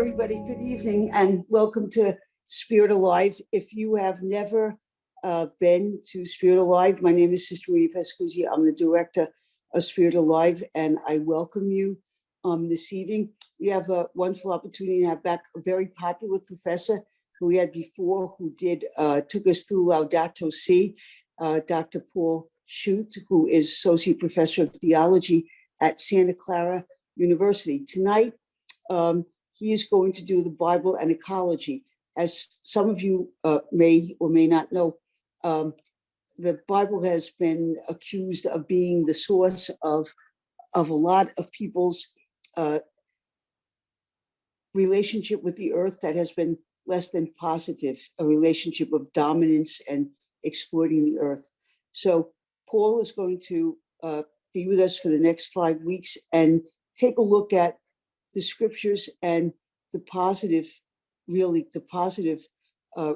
everybody. Good evening and welcome to Spirit Alive. If you have never been to Spirit Alive, my name is Sister Maria Pascuzzi. I'm the director of Spirit Alive, and I welcome you this evening. We have a wonderful opportunity to have back a very popular professor who we had before, who took us through Laudato Si, Dr. Paul Schutt, who is Associate Professor of Theology at Santa Clara University. Tonight, he is going to do the Bible and ecology. As some of you may or may not know, the Bible has been accused of being the source of a lot of people's relationship with the earth that has been less than positive, a relationship of dominance and exploiting the earth. So Paul is going to be with us for the next 5 weeks and take a look at the scriptures and the positive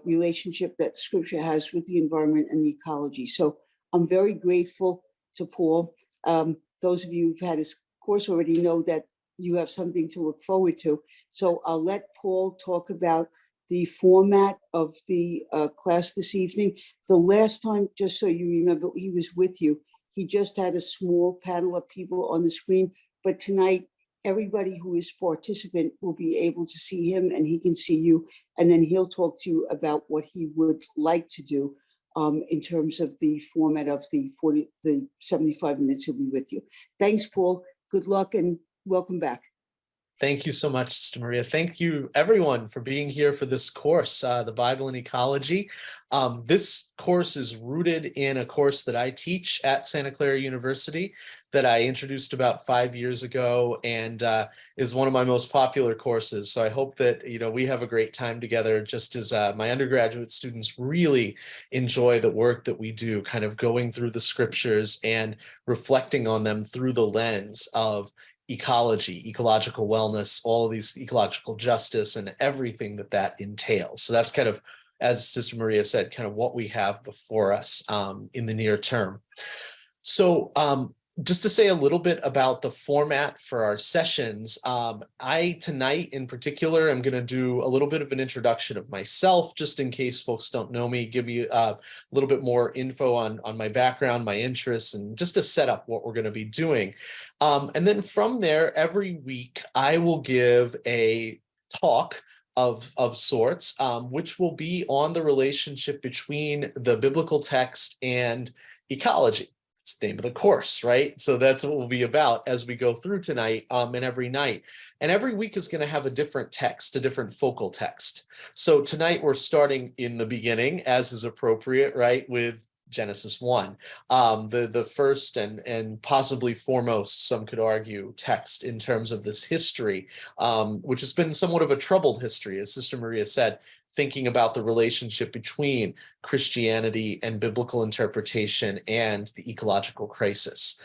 relationship that scripture has with the environment and the ecology. So I'm very grateful to Paul. Those of you who've had his course already know that you have something to look forward to. So I'll let Paul talk about the format of the class this evening. The last time, just so you remember, he was with you. He just had a small panel of people on the screen, but tonight, everybody who is participant will be able to see him and he can see you. And then he'll talk to you about what he would like to do in terms of the format of the 75 minutes he'll be with you. Thanks, Paul. Good luck and welcome back. Thank you so much, Sister Maria. Thank you, everyone, for being here for this course, the Bible and Ecology. This course is rooted in a course that I teach at Santa Clara University that I introduced about 5 years ago and is one of my most popular courses. So I hope that we have a great time together, just as my undergraduate students really enjoy the work that we do, kind of going through the scriptures and reflecting on them through the lens of ecology, ecological wellness, all of these ecological justice and everything that entails. So that's kind of, as Sister Maria said, kind of what we have before us in the near term. So just to say a little bit about the format for our sessions, I tonight in particular am going to do a little bit of an introduction of myself, just in case folks don't know me, give you a little bit more info on my background, my interests, and just to set up what we're going to be doing. And then from there, every week, I will give a talk of sorts, which will be on the relationship between the biblical text and ecology. It's the name of the course, right? So that's what we'll be about as we go through tonight and every night. And every week is going to have a different text, a different focal text. So tonight we're starting in the beginning, as is appropriate, right, with Genesis 1, the first and possibly foremost, some could argue, text in terms of this history, which has been somewhat of a troubled history, as Sister Maria said, thinking about the relationship between Christianity and biblical interpretation and the ecological crisis.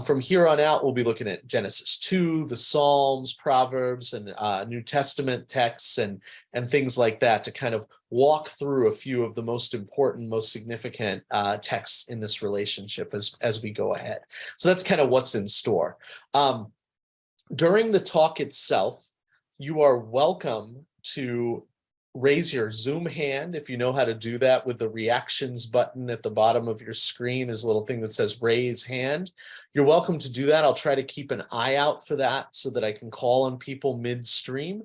From here on out, we'll be looking at Genesis 2, the Psalms, Proverbs, and New Testament texts and things like that to kind of walk through a few of the most important, most significant texts in this relationship as we go ahead. So that's kind of what's in store. During the talk itself, you are welcome to raise your Zoom hand if you know how to do that with the reactions button at the bottom of your screen. There's a little thing that says raise hand. You're welcome to do that. I'll try to keep an eye out for that so that I can call on people midstream.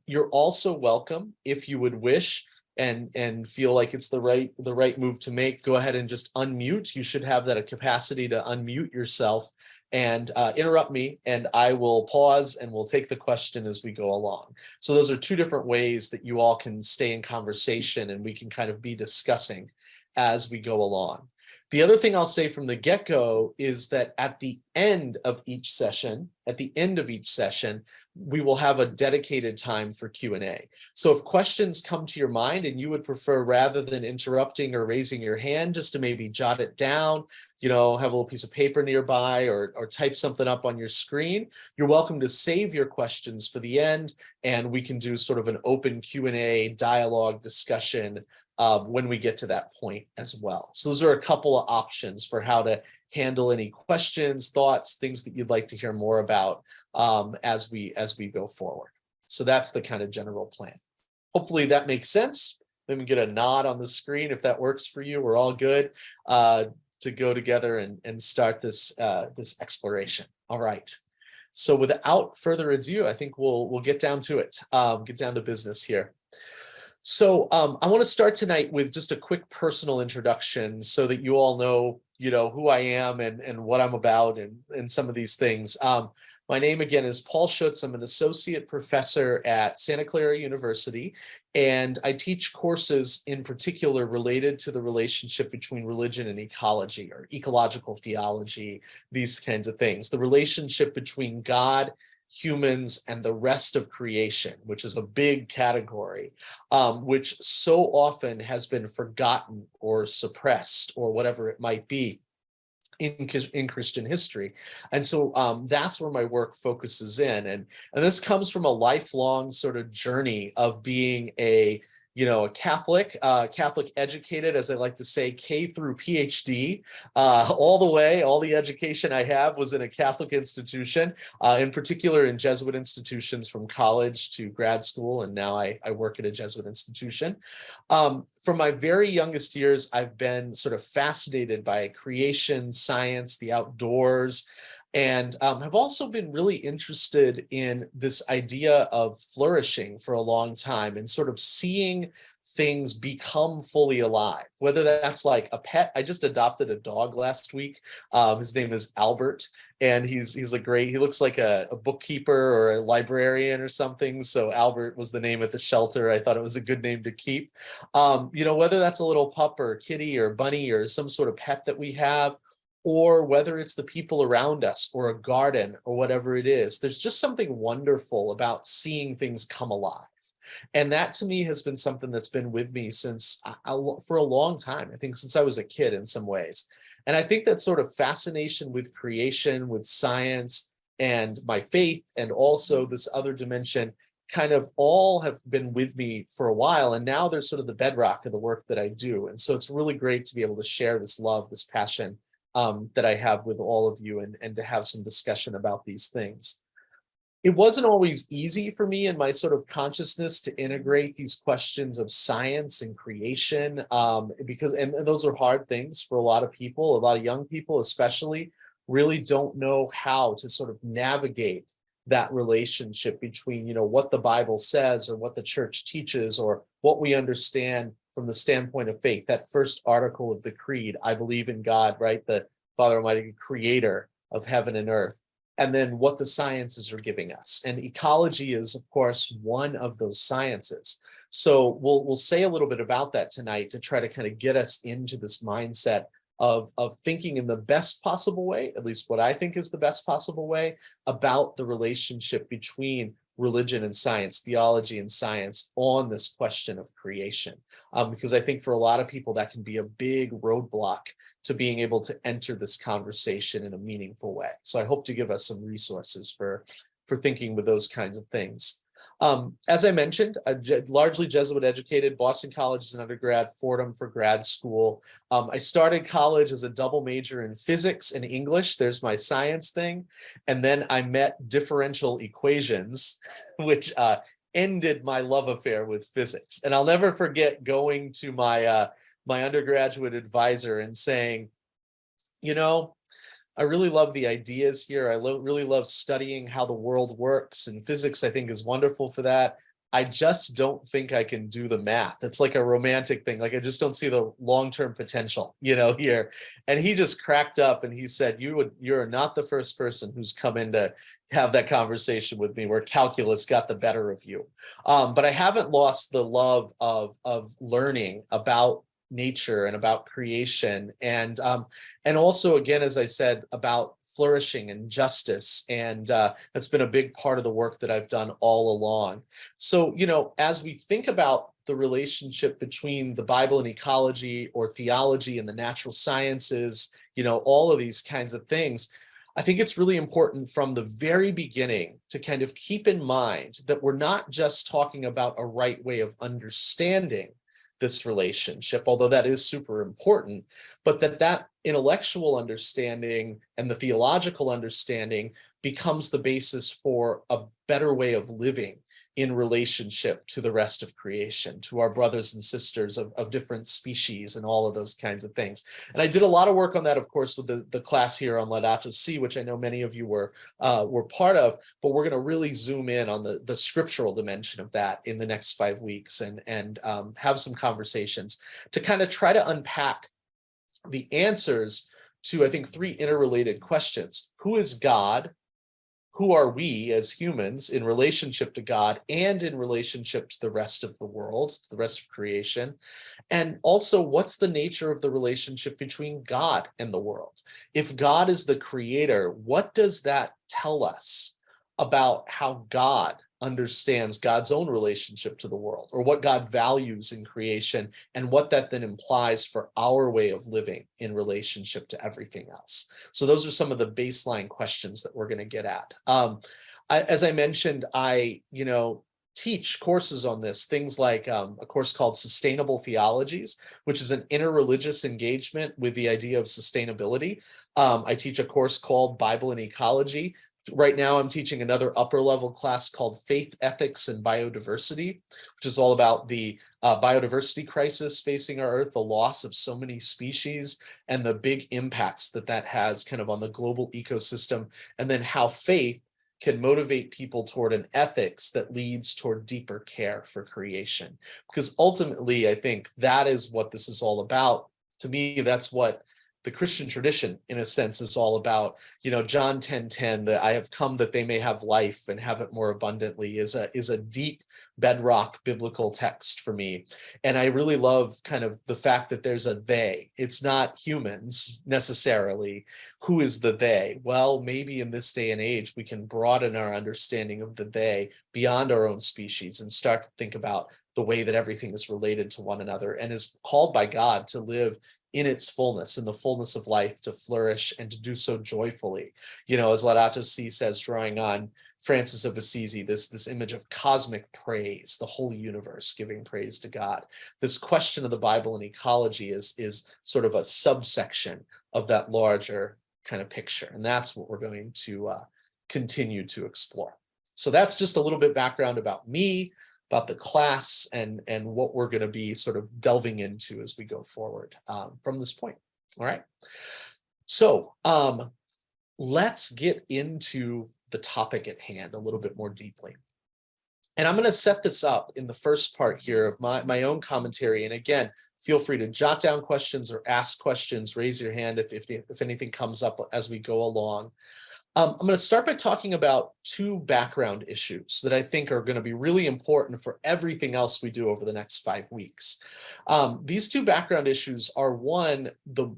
You're also welcome, if you would wish and feel like it's the right move to make, go ahead and just unmute. You should have that capacity to unmute yourself and interrupt me, and I will pause and we'll take the question as we go along. So those are two different ways that you all can stay in conversation and we can kind of be discussing as we go along. The other thing I'll say from the get-go is that at the end of each session, we will have a dedicated time for Q&A. So if questions come to your mind and you would prefer, rather than interrupting or raising your hand, just to maybe jot it down, have a little piece of paper nearby or type something up on your screen, you're welcome to save your questions for the end, and we can do sort of an open Q&A dialogue discussion when we get to that point as well. So those are a couple of options for how to handle any questions, thoughts, things that you'd like to hear more about as we go forward. So that's the kind of general plan. Hopefully that makes sense. Let me get a nod on the screen if that works for you. We're all good to go together and start this this exploration. All right. So without further ado, I think we'll get down to it, get down to business here. So I want to start tonight with just a quick personal introduction so that you all know, who I am and what I'm about and some of these things. My name again is Paul Schutz. I'm an associate professor at Santa Clara University, and I teach courses in particular related to the relationship between religion and ecology, or ecological theology, these kinds of things. The relationship between God, humans, and the rest of creation, which is a big category, which so often has been forgotten or suppressed or whatever it might be in Christian history. And so that's where my work focuses in. And this comes from a lifelong sort of journey of being a Catholic educated, as I like to say, K through PhD, all the way. All the education I have was in a Catholic institution, in particular in Jesuit institutions from college to grad school, and now I work at a Jesuit institution. From my very youngest years, I've been sort of fascinated by creation, science, the outdoors, and have also been really interested in this idea of flourishing for a long time and sort of seeing things become fully alive, whether that's like a pet. I just adopted a dog last week. His name is Albert, and he looks like a bookkeeper or a librarian or something. So Albert was the name at the shelter. I thought it was a good name to keep. Whether that's a little pup or kitty or bunny or some sort of pet that we have, or whether it's the people around us or a garden or whatever it is, there's just something wonderful about seeing things come alive. And that to me has been something that's been with me for a long time. I think since I was a kid in some ways. And I think that sort of fascination with creation, with science, and my faith, and also this other dimension kind of all have been with me for a while. And now they're sort of the bedrock of the work that I do. And so it's really great to be able to share this love, this passion that I have with all of you, and to have some discussion about these things. It wasn't always easy for me in my sort of consciousness to integrate these questions of science and creation, because those are hard things for a lot of people. A lot of young people especially really don't know how to sort of navigate that relationship between, what the Bible says or what the church teaches or what we understand from the standpoint of faith. That first article of the creed, I believe in God, right? The Father Almighty, creator of heaven and earth. And then what the sciences are giving us. And ecology is, of course, one of those sciences. So we'll say a little bit about that tonight to try to kind of get us into this mindset of thinking in the best possible way, at least what I think is the best possible way, about the relationship between religion and science, theology and science, on this question of creation. Because I think for a lot of people that can be a big roadblock to being able to enter this conversation in a meaningful way. So I hope to give us some resources for thinking with those kinds of things. As I mentioned, I'm largely Jesuit educated, Boston College as an undergrad, Fordham for grad school. I started college as a double major in physics and English. There's my science thing. And then I met differential equations, which ended my love affair with physics. And I'll never forget going to my my undergraduate advisor and saying, I really love the ideas here. I really love studying how the world works, and physics, I think, is wonderful for that. I just don't think I can do the math. It's like a romantic thing. Like I just don't see the long-term potential, here. And he just cracked up and he said, you're not the first person who's come in to have that conversation with me where calculus got the better of you. But I haven't lost the love of learning about nature and about creation, and also, again, as I said, about flourishing and justice, and that's been a big part of the work that I've done all along. So as we think about the relationship between the Bible and ecology, or theology and the natural sciences, all of these kinds of things, I think it's really important from the very beginning to kind of keep in mind that we're not just talking about a right way of understanding this relationship, although that is super important, but that intellectual understanding and the theological understanding becomes the basis for a better way of living in relationship to the rest of creation, to our brothers and sisters of different species and all of those kinds of things. And I did a lot of work on that, of course, with the class here on Laudato Si, which I know many of you were part of, but we're going to really zoom in on the scriptural dimension of that in the next 5 weeks and have some conversations to kind of try to unpack the answers to, I think, 3 interrelated questions. Who is God? Who are we as humans in relationship to God and in relationship to the rest of the world, the rest of creation? And also, what's the nature of the relationship between God and the world? If God is the creator, what does that tell us about how God understands God's own relationship to the world, or what God values in creation, and what that then implies for our way of living in relationship to everything else? So those are some of the baseline questions that we're going to get at. As I mentioned, I teach courses on this, things like a course called Sustainable Theologies, which is an interreligious engagement with the idea of sustainability. I teach a course called Bible and Ecology. Right now, I'm teaching another upper level class called Faith, Ethics, and Biodiversity, which is all about the biodiversity crisis facing our Earth, the loss of so many species, and the big impacts that has kind of on the global ecosystem, and then how faith can motivate people toward an ethics that leads toward deeper care for creation. Because ultimately, I think that is what this is all about. To me, that's what the Christian tradition, in a sense, is all about. John 10:10, that I have come that they may have life and have it more abundantly, is a deep bedrock biblical text for me. And I really love kind of the fact that there's a they. It's not humans necessarily. Who is the they? Well, maybe in this day and age, we can broaden our understanding of the they beyond our own species and start to think about the way that everything is related to one another and is called by God to live in its fullness, in the fullness of life, to flourish and to do so joyfully. As Laudato Si says, drawing on Francis of Assisi, this image of cosmic praise, the whole universe giving praise to God. This question of the Bible and ecology is sort of a subsection of that larger kind of picture. And that's what we're going to continue to explore. So that's just a little bit background about me, about the class, and what we're going to be sort of delving into as we go forward from this point. All right. So let's get into the topic at hand a little bit more deeply. And I'm going to set this up in the first part here of my own commentary. And again, feel free to jot down questions or ask questions, raise your hand if anything comes up as we go along. I'm going to start by talking about 2 background issues that I think are going to be really important for everything else we do over the next 5 weeks. These 2 background issues are, one, the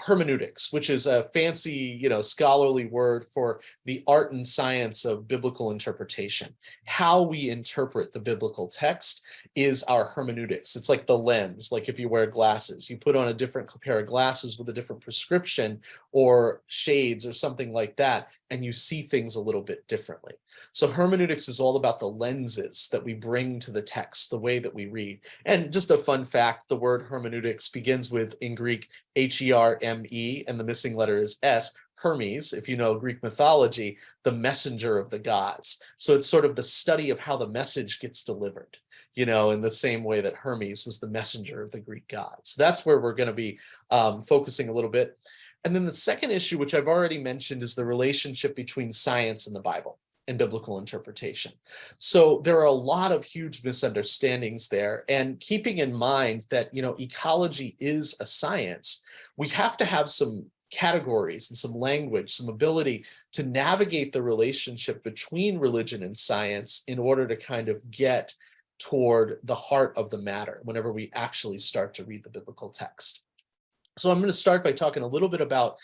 hermeneutics, which is a fancy, scholarly word for the art and science of biblical interpretation. How we interpret the biblical text is our hermeneutics. It's like the lens, like if you wear glasses, you put on a different pair of glasses with a different prescription or shades or something like that, and you see things a little bit differently. So hermeneutics is all about the lenses that we bring to the text, the way that we read. And just a fun fact, the word hermeneutics begins with, in Greek, H-E-R-M-E, and the missing letter is S. Hermes, if you know Greek mythology, the messenger of the gods. So it's sort of the study of how the message gets delivered, in the same way that Hermes was the messenger of the Greek gods. That's where we're going to be focusing a little bit. And then the second issue, which I've already mentioned, is the relationship between science and the Bible and biblical interpretation. So there are a lot of huge misunderstandings there. And keeping in mind that, ecology is a science, we have to have some categories and some language, some ability to navigate the relationship between religion and science in order to kind of get toward the heart of the matter whenever we actually start to read the biblical text. So I'm going to start by talking a little bit about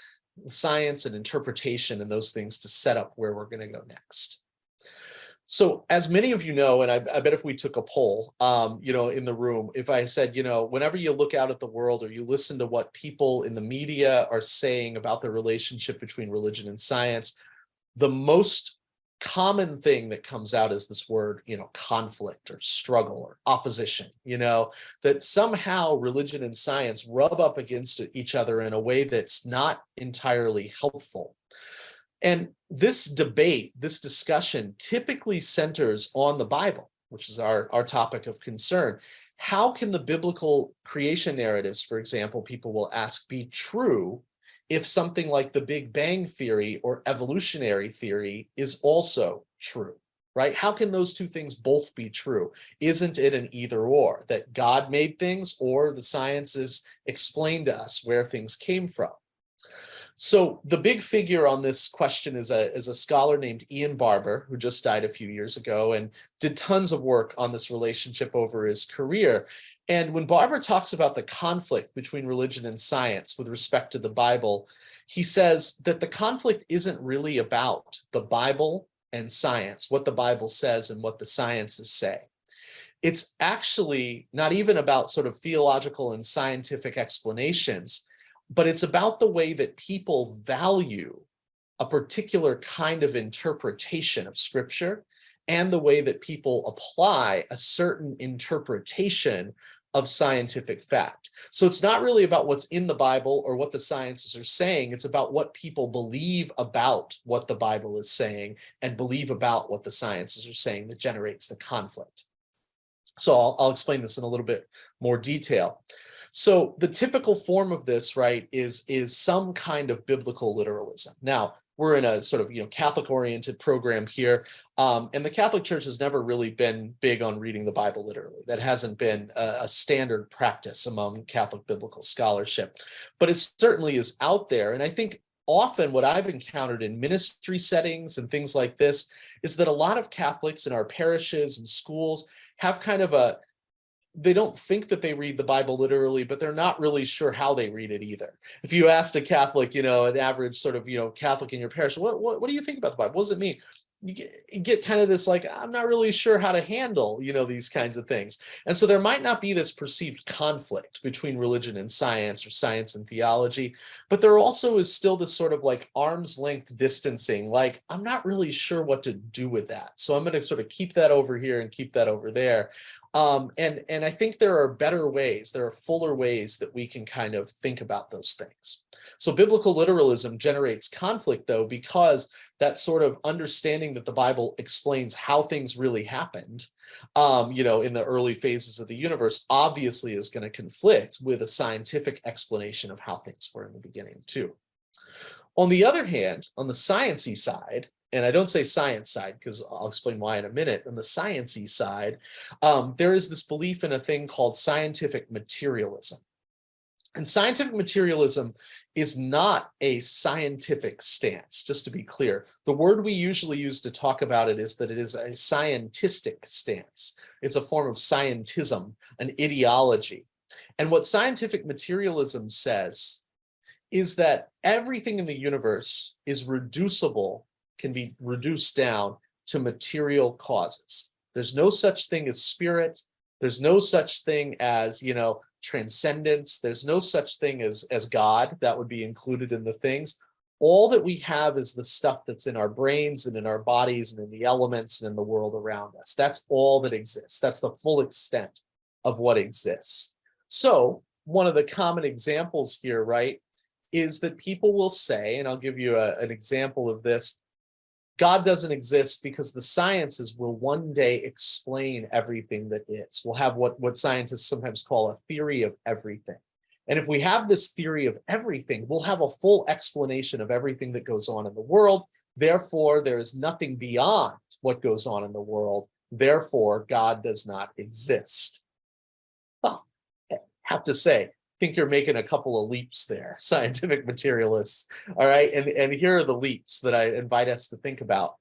science and interpretation and those things to set up where we're going to go next. So as many of you know, and I bet if we took a poll, in the room, if I said, whenever you look out at the world or you listen to what people in the media are saying about the relationship between religion and science, the most common thing that comes out is this word, conflict or struggle or opposition, that somehow religion and science rub up against each other in a way that's not entirely helpful. And this debate, this discussion typically centers on the Bible which is our topic of concern, how can the biblical creation narratives, for example, people will ask, be true if something like the Big Bang theory or evolutionary theory is also true, right? How can those two things both be true? Isn't it an either or, that God made things or the sciences explain to us where things came from? So the big figure on this question is a scholar named Ian Barber, who just died a few years ago and did tons of work on this relationship over his career. And when Barber talks about the conflict between religion and science with respect to the Bible, he says that the conflict isn't really about the Bible and science, what the Bible says and what the sciences say. It's actually not even about sort of theological and scientific explanations, but it's about the way that people value a particular kind of interpretation of scripture and the way that people apply a certain interpretation of scientific fact. So it's not really about what's in the Bible or what the sciences are saying. It's about what people believe about what the Bible is saying and believe about what the sciences are saying that generates the conflict. So I'll explain this in a little bit more detail. So the typical form of this, right, is some kind of biblical literalism. Now, we're in a sort of, Catholic-oriented program here, and the Catholic Church has never really been big on reading the Bible literally. That hasn't been a standard practice among Catholic biblical scholarship, but it certainly is out there. And I think often what I've encountered in ministry settings and things like this is that a lot of Catholics in our parishes and schools have kind of they don't think that they read the Bible literally, but they're not really sure how they read it either. If you asked a Catholic, an average sort of, Catholic in your parish, what do you think about the Bible? What does it mean? You get kind of this, like, I'm not really sure how to handle, these kinds of things. And so there might not be this perceived conflict between religion and science or science and theology, but there also is still this sort of like arm's length distancing, like, I'm not really sure what to do with that. So I'm going to sort of keep that over here and keep that over there. And I think there are better ways, there are fuller ways that we can kind of think about those things. So biblical literalism generates conflict, though, because that sort of understanding that the Bible explains how things really happened, in the early phases of the universe, obviously is going to conflict with a scientific explanation of how things were in the beginning, too. On the other hand, on the sciencey side, and I don't say science side because I'll explain why in a minute, on the sciencey side, there is this belief in a thing called scientific materialism. And scientific materialism is not a scientific stance, just to be clear. The word we usually use to talk about it is that it is a scientistic stance. It's a form of scientism, an ideology. And what scientific materialism says is that everything in the universe is reducible, can be reduced down to material causes. There's no such thing as spirit. There's no such thing as, transcendence. There's no such thing as God that would be included in the things. All that we have is the stuff that's in our brains and in our bodies and in the elements and in the world around us. That's all that exists. That's the full extent of what exists. So one of the common examples here, right, is that people will say, and I'll give you an example of this, God doesn't exist because the sciences will one day explain everything that is. We'll have what scientists sometimes call a theory of everything. And if we have this theory of everything, we'll have a full explanation of everything that goes on in the world. Therefore, there is nothing beyond what goes on in the world. Therefore, God does not exist. Well, I have to say, I think you're making a couple of leaps there, scientific materialists. All right. And here are the leaps that I invite us to think about.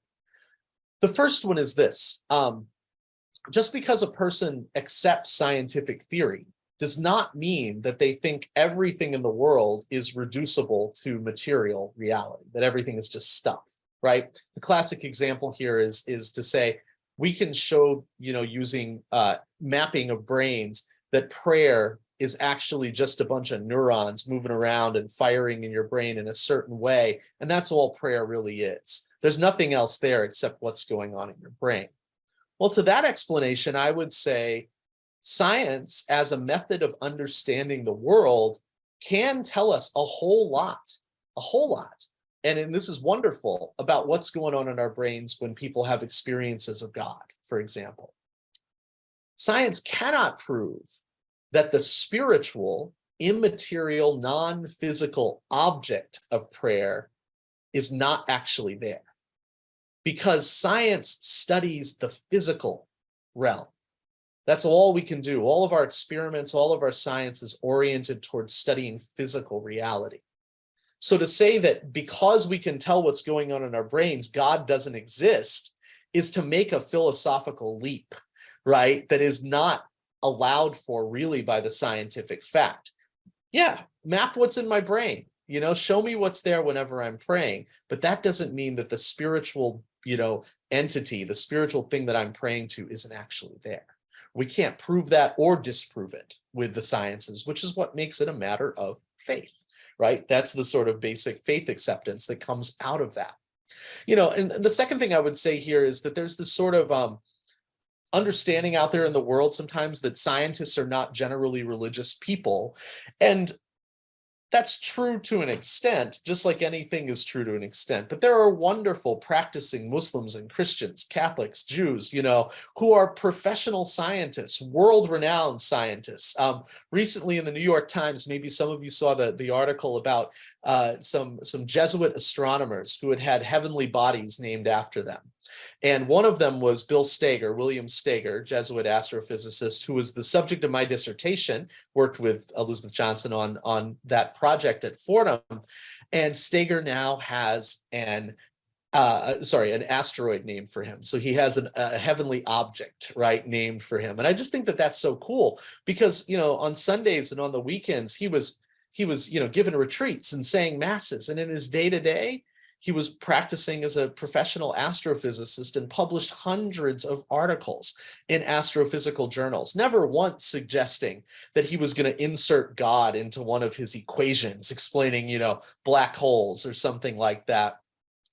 The first one is this. Just because a person accepts scientific theory does not mean that they think everything in the world is reducible to material reality, that everything is just stuff, right? The classic example here is to say, we can show, using mapping of brains, that prayer is actually just a bunch of neurons moving around and firing in your brain in a certain way. And that's all prayer really is. There's nothing else there except what's going on in your brain. Well, to that explanation, I would say science as a method of understanding the world can tell us a whole lot. And this is wonderful about what's going on in our brains when people have experiences of God, for example. Science cannot prove that the spiritual, immaterial, non-physical object of prayer is not actually there, because science studies the physical realm. That's all we can do. All of our experiments, all of our science is oriented towards studying physical reality. So to say that because we can tell what's going on in our brains, God doesn't exist, is to make a philosophical leap, right? That is not allowed for really by the scientific fact. Yeah, map what's in my brain, show me what's there whenever I'm praying. But that doesn't mean that the spiritual, entity, the spiritual thing that I'm praying to isn't actually there. We can't prove that or disprove it with the sciences, which is what makes it a matter of faith, right? That's the sort of basic faith acceptance that comes out of that. And the second thing I would say here is that there's this sort of understanding out there in the world sometimes that scientists are not generally religious people. And that's true to an extent, just like anything is true to an extent. But there are wonderful practicing Muslims and Christians, Catholics, Jews, who are professional scientists, world-renowned scientists. Recently in the New York Times, maybe some of you saw the article about some Jesuit astronomers who had heavenly bodies named after them. And one of them was William Steger, Jesuit astrophysicist, who was the subject of my dissertation, worked with Elizabeth Johnson on that project at Fordham. And Steger now has an asteroid named for him. So he has a heavenly object, right, named for him. And I just think that that's so cool because, on Sundays and on the weekends, he was given retreats and saying masses. And in his day-to-day, he was practicing as a professional astrophysicist and published hundreds of articles in astrophysical journals, never once suggesting that he was going to insert God into one of his equations, explaining, black holes or something like that.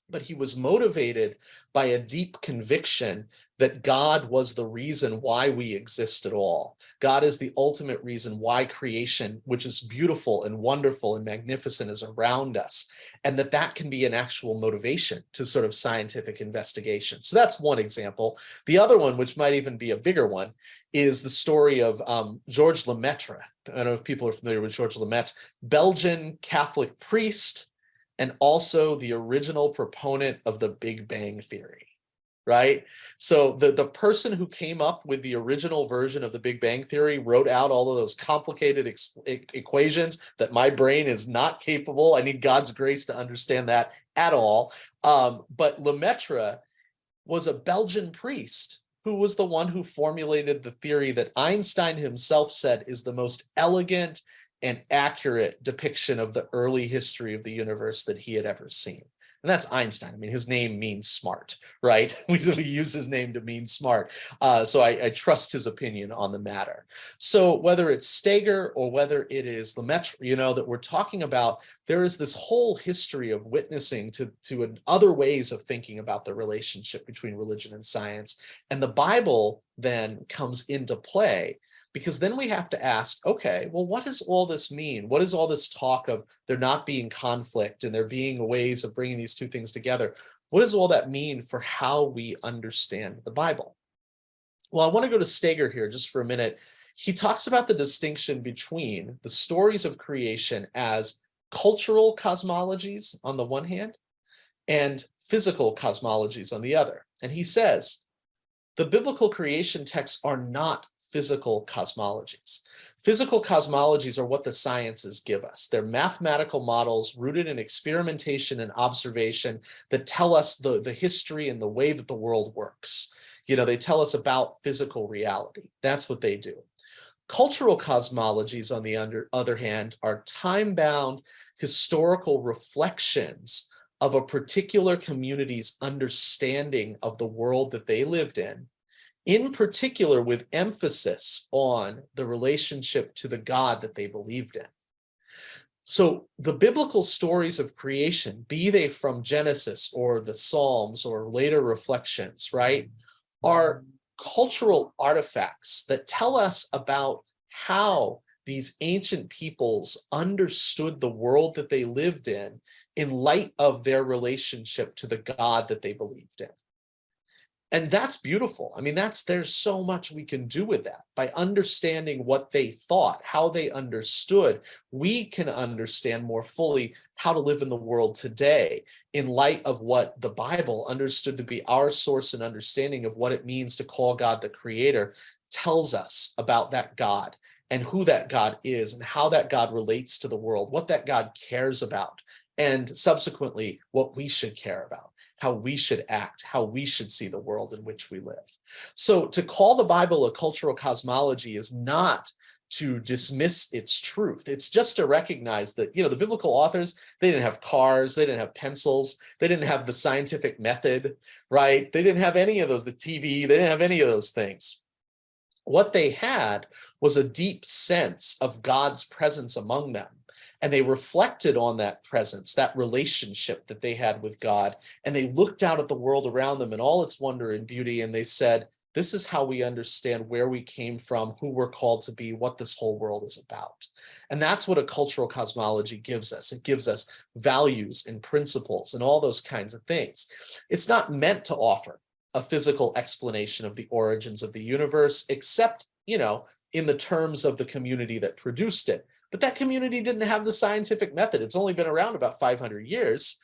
But he was motivated by a deep conviction that God was the reason why we exist at all. God is the ultimate reason why creation, which is beautiful and wonderful and magnificent, is around us, and that can be an actual motivation to sort of scientific investigation. So that's one example. The other one, which might even be a bigger one, is the story of Georges Lemaitre. I don't know if people are familiar with Georges Lemaitre, Belgian Catholic priest, and also the original proponent of the Big Bang Theory, right? So the person who came up with the original version of the Big Bang Theory wrote out all of those complicated equations that my brain is not capable. I need God's grace to understand that at all. But Lemaitre was a Belgian priest who was the one who formulated the theory that Einstein himself said is the most elegant and accurate depiction of the early history of the universe that he had ever seen. And that's Einstein. I mean, his name means smart, right? We use his name to mean smart. So I trust his opinion on the matter. So whether it's Steger or whether it is Lemaitre, that we're talking about, there is this whole history of witnessing to other ways of thinking about the relationship between religion and science. And the Bible then comes into play, because then we have to ask, okay, well, what does all this mean? What is all this talk of there not being conflict and there being ways of bringing these two things together? What does all that mean for how we understand the Bible? Well, I want to go to Steger here just for a minute. He talks about the distinction between the stories of creation as cultural cosmologies on the one hand and physical cosmologies on the other. And he says, the biblical creation texts are not physical cosmologies. Physical cosmologies are what the sciences give us. They're mathematical models rooted in experimentation and observation that tell us the history and the way that the world works. They tell us about physical reality. That's what they do. Cultural cosmologies, on the other hand, are time-bound historical reflections of a particular community's understanding of the world that they lived in particular with emphasis on the relationship to the God that they believed in. So the biblical stories of creation, be they from Genesis or the Psalms or later reflections, right, are cultural artifacts that tell us about how these ancient peoples understood the world that they lived in light of their relationship to the God that they believed in. And that's beautiful. I mean, there's so much we can do with that. By understanding what they thought, how they understood, we can understand more fully how to live in the world today in light of what the Bible, understood to be our source and understanding of what it means to call God the Creator, tells us about that God and who that God is and how that God relates to the world, what that God cares about, and subsequently what we should care about, how we should act, how we should see the world in which we live. So to call the Bible a cultural cosmology is not to dismiss its truth. It's just to recognize that, the biblical authors, they didn't have cars, they didn't have pencils, they didn't have the scientific method, right? They didn't have any of those, the TV, they didn't have any of those things. What they had was a deep sense of God's presence among them. And they reflected on that presence, that relationship that they had with God. And they looked out at the world around them and all its wonder and beauty. And they said, this is how we understand where we came from, who we're called to be, what this whole world is about. And that's what a cultural cosmology gives us. It gives us values and principles and all those kinds of things. It's not meant to offer a physical explanation of the origins of the universe, except, in the terms of the community that produced it. But that community didn't have the scientific method. It's only been around about 500 years,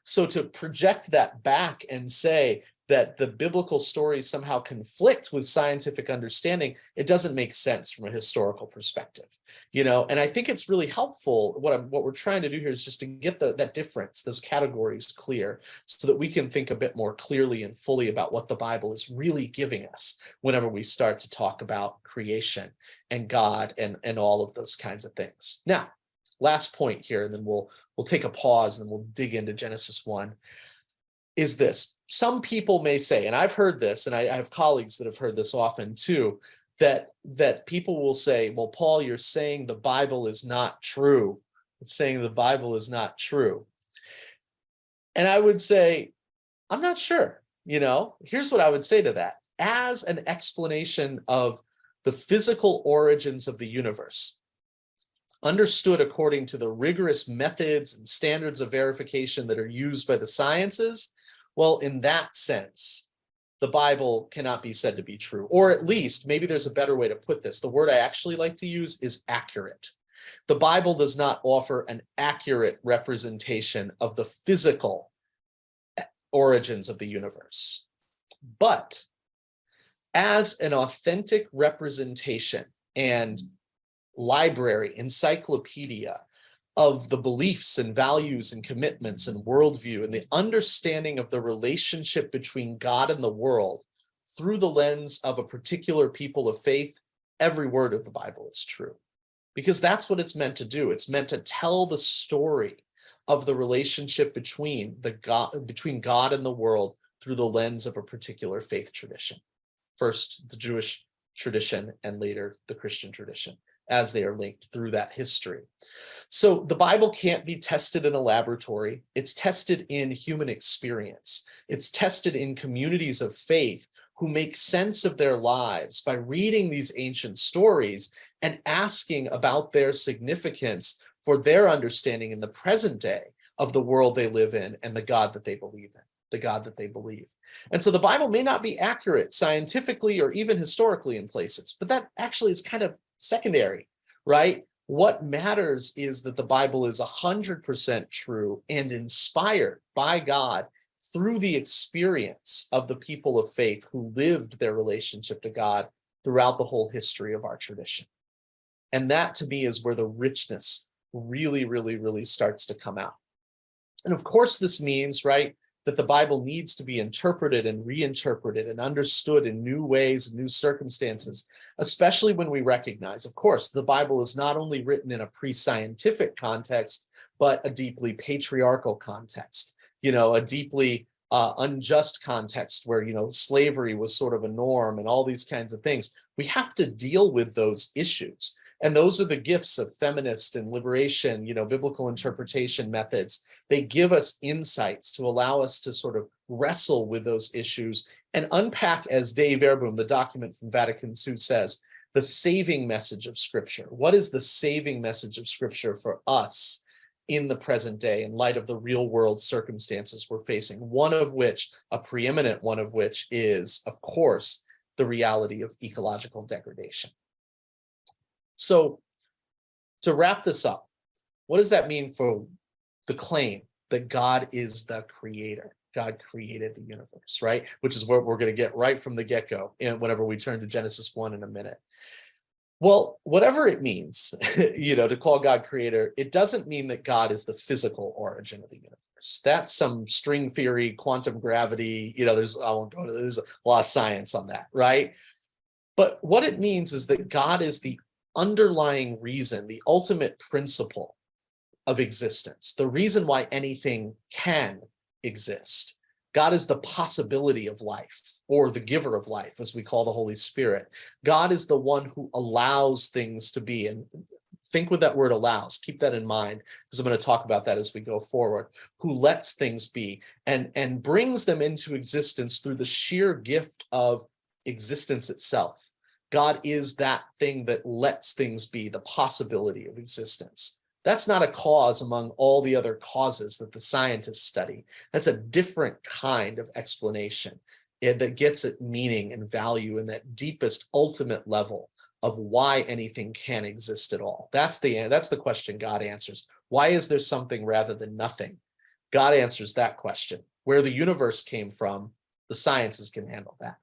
so to project that back and say that the biblical stories somehow conflict with scientific understanding, it doesn't make sense from a historical perspective, and I think it's really helpful. What we're trying to do here is just to get that difference, those categories clear, so that we can think a bit more clearly and fully about what the Bible is really giving us whenever we start to talk about creation and God and all of those kinds of things. Now, last point here, and then we'll take a pause and then we'll dig into Genesis 1, is this. Some people may say, and I've heard this, and I have colleagues that have heard this often too, that people will say, well, Paul, you're saying the Bible is not true. You're saying the Bible is not true. And I would say, I'm not sure. Here's what I would say to that. As an explanation of the physical origins of the universe, understood according to the rigorous methods and standards of verification that are used by the sciences, well, in that sense, the Bible cannot be said to be true. Or at least, maybe there's a better way to put this. The word I actually like to use is accurate. The Bible does not offer an accurate representation of the physical origins of the universe. But as an authentic representation and library, encyclopedia of the beliefs and values and commitments and worldview and the understanding of the relationship between God and the world through the lens of a particular people of faith, every word of the Bible is true. Because that's what it's meant to do. It's meant to tell the story of the relationship between God and the world through the lens of a particular faith tradition. First, the Jewish tradition, and later the Christian tradition, as they are linked through that history. So the Bible can't be tested in a laboratory. It's tested in human experience. It's tested in communities of faith who make sense of their lives by reading these ancient stories and asking about their significance for their understanding in the present day of the world they live in and the God that they believe in, the God that they believe. And so the Bible may not be accurate scientifically or even historically in places, but that actually is kind of secondary, right? What matters is that the Bible is 100% true and inspired by God through the experience of the people of faith who lived their relationship to God throughout the whole history of our tradition. And that, to me, is where the richness really, really, really starts to come out. And of course, this means, right, that the Bible needs to be interpreted and reinterpreted and understood in new ways and new circumstances, especially when we recognize, of course, the Bible is not only written in a pre-scientific context, but a deeply patriarchal context, a deeply unjust context where, slavery was sort of a norm and all these kinds of things. We have to deal with those issues. And those are the gifts of feminist and liberation, biblical interpretation methods. They give us insights to allow us to sort of wrestle with those issues and unpack, as Dei Verbum, the document from Vatican II, says, the saving message of Scripture. What is the saving message of Scripture for us in the present day in light of the real world circumstances we're facing, one of which, a preeminent one of which, is, of course, the reality of ecological degradation. So to wrap this up, what does that mean for the claim that God is the creator? God created the universe, right? Which is what we're going to get right from the get-go and whenever we turn to Genesis 1 in a minute. Well, whatever it means, to call God creator, it doesn't mean that God is the physical origin of the universe. That's some string theory, quantum gravity, I won't go into, there's a lot of science on that, right? But what it means is that God is the underlying reason, the ultimate principle of existence, the reason why anything can exist. God is the possibility of life, or the giver of life, as we call the Holy Spirit. God is the one who allows things to be. And think with that word allows, keep that in mind, because I'm going to talk about that as we go forward, who lets things be and brings them into existence through the sheer gift of existence itself. God is that thing that lets things be, the possibility of existence. That's not a cause among all the other causes that the scientists study. That's a different kind of explanation that gets at meaning and value in that deepest, ultimate level of why anything can exist at all. That's the question God answers. Why is there something rather than nothing? God answers that question. Where the universe came from, the sciences can handle that.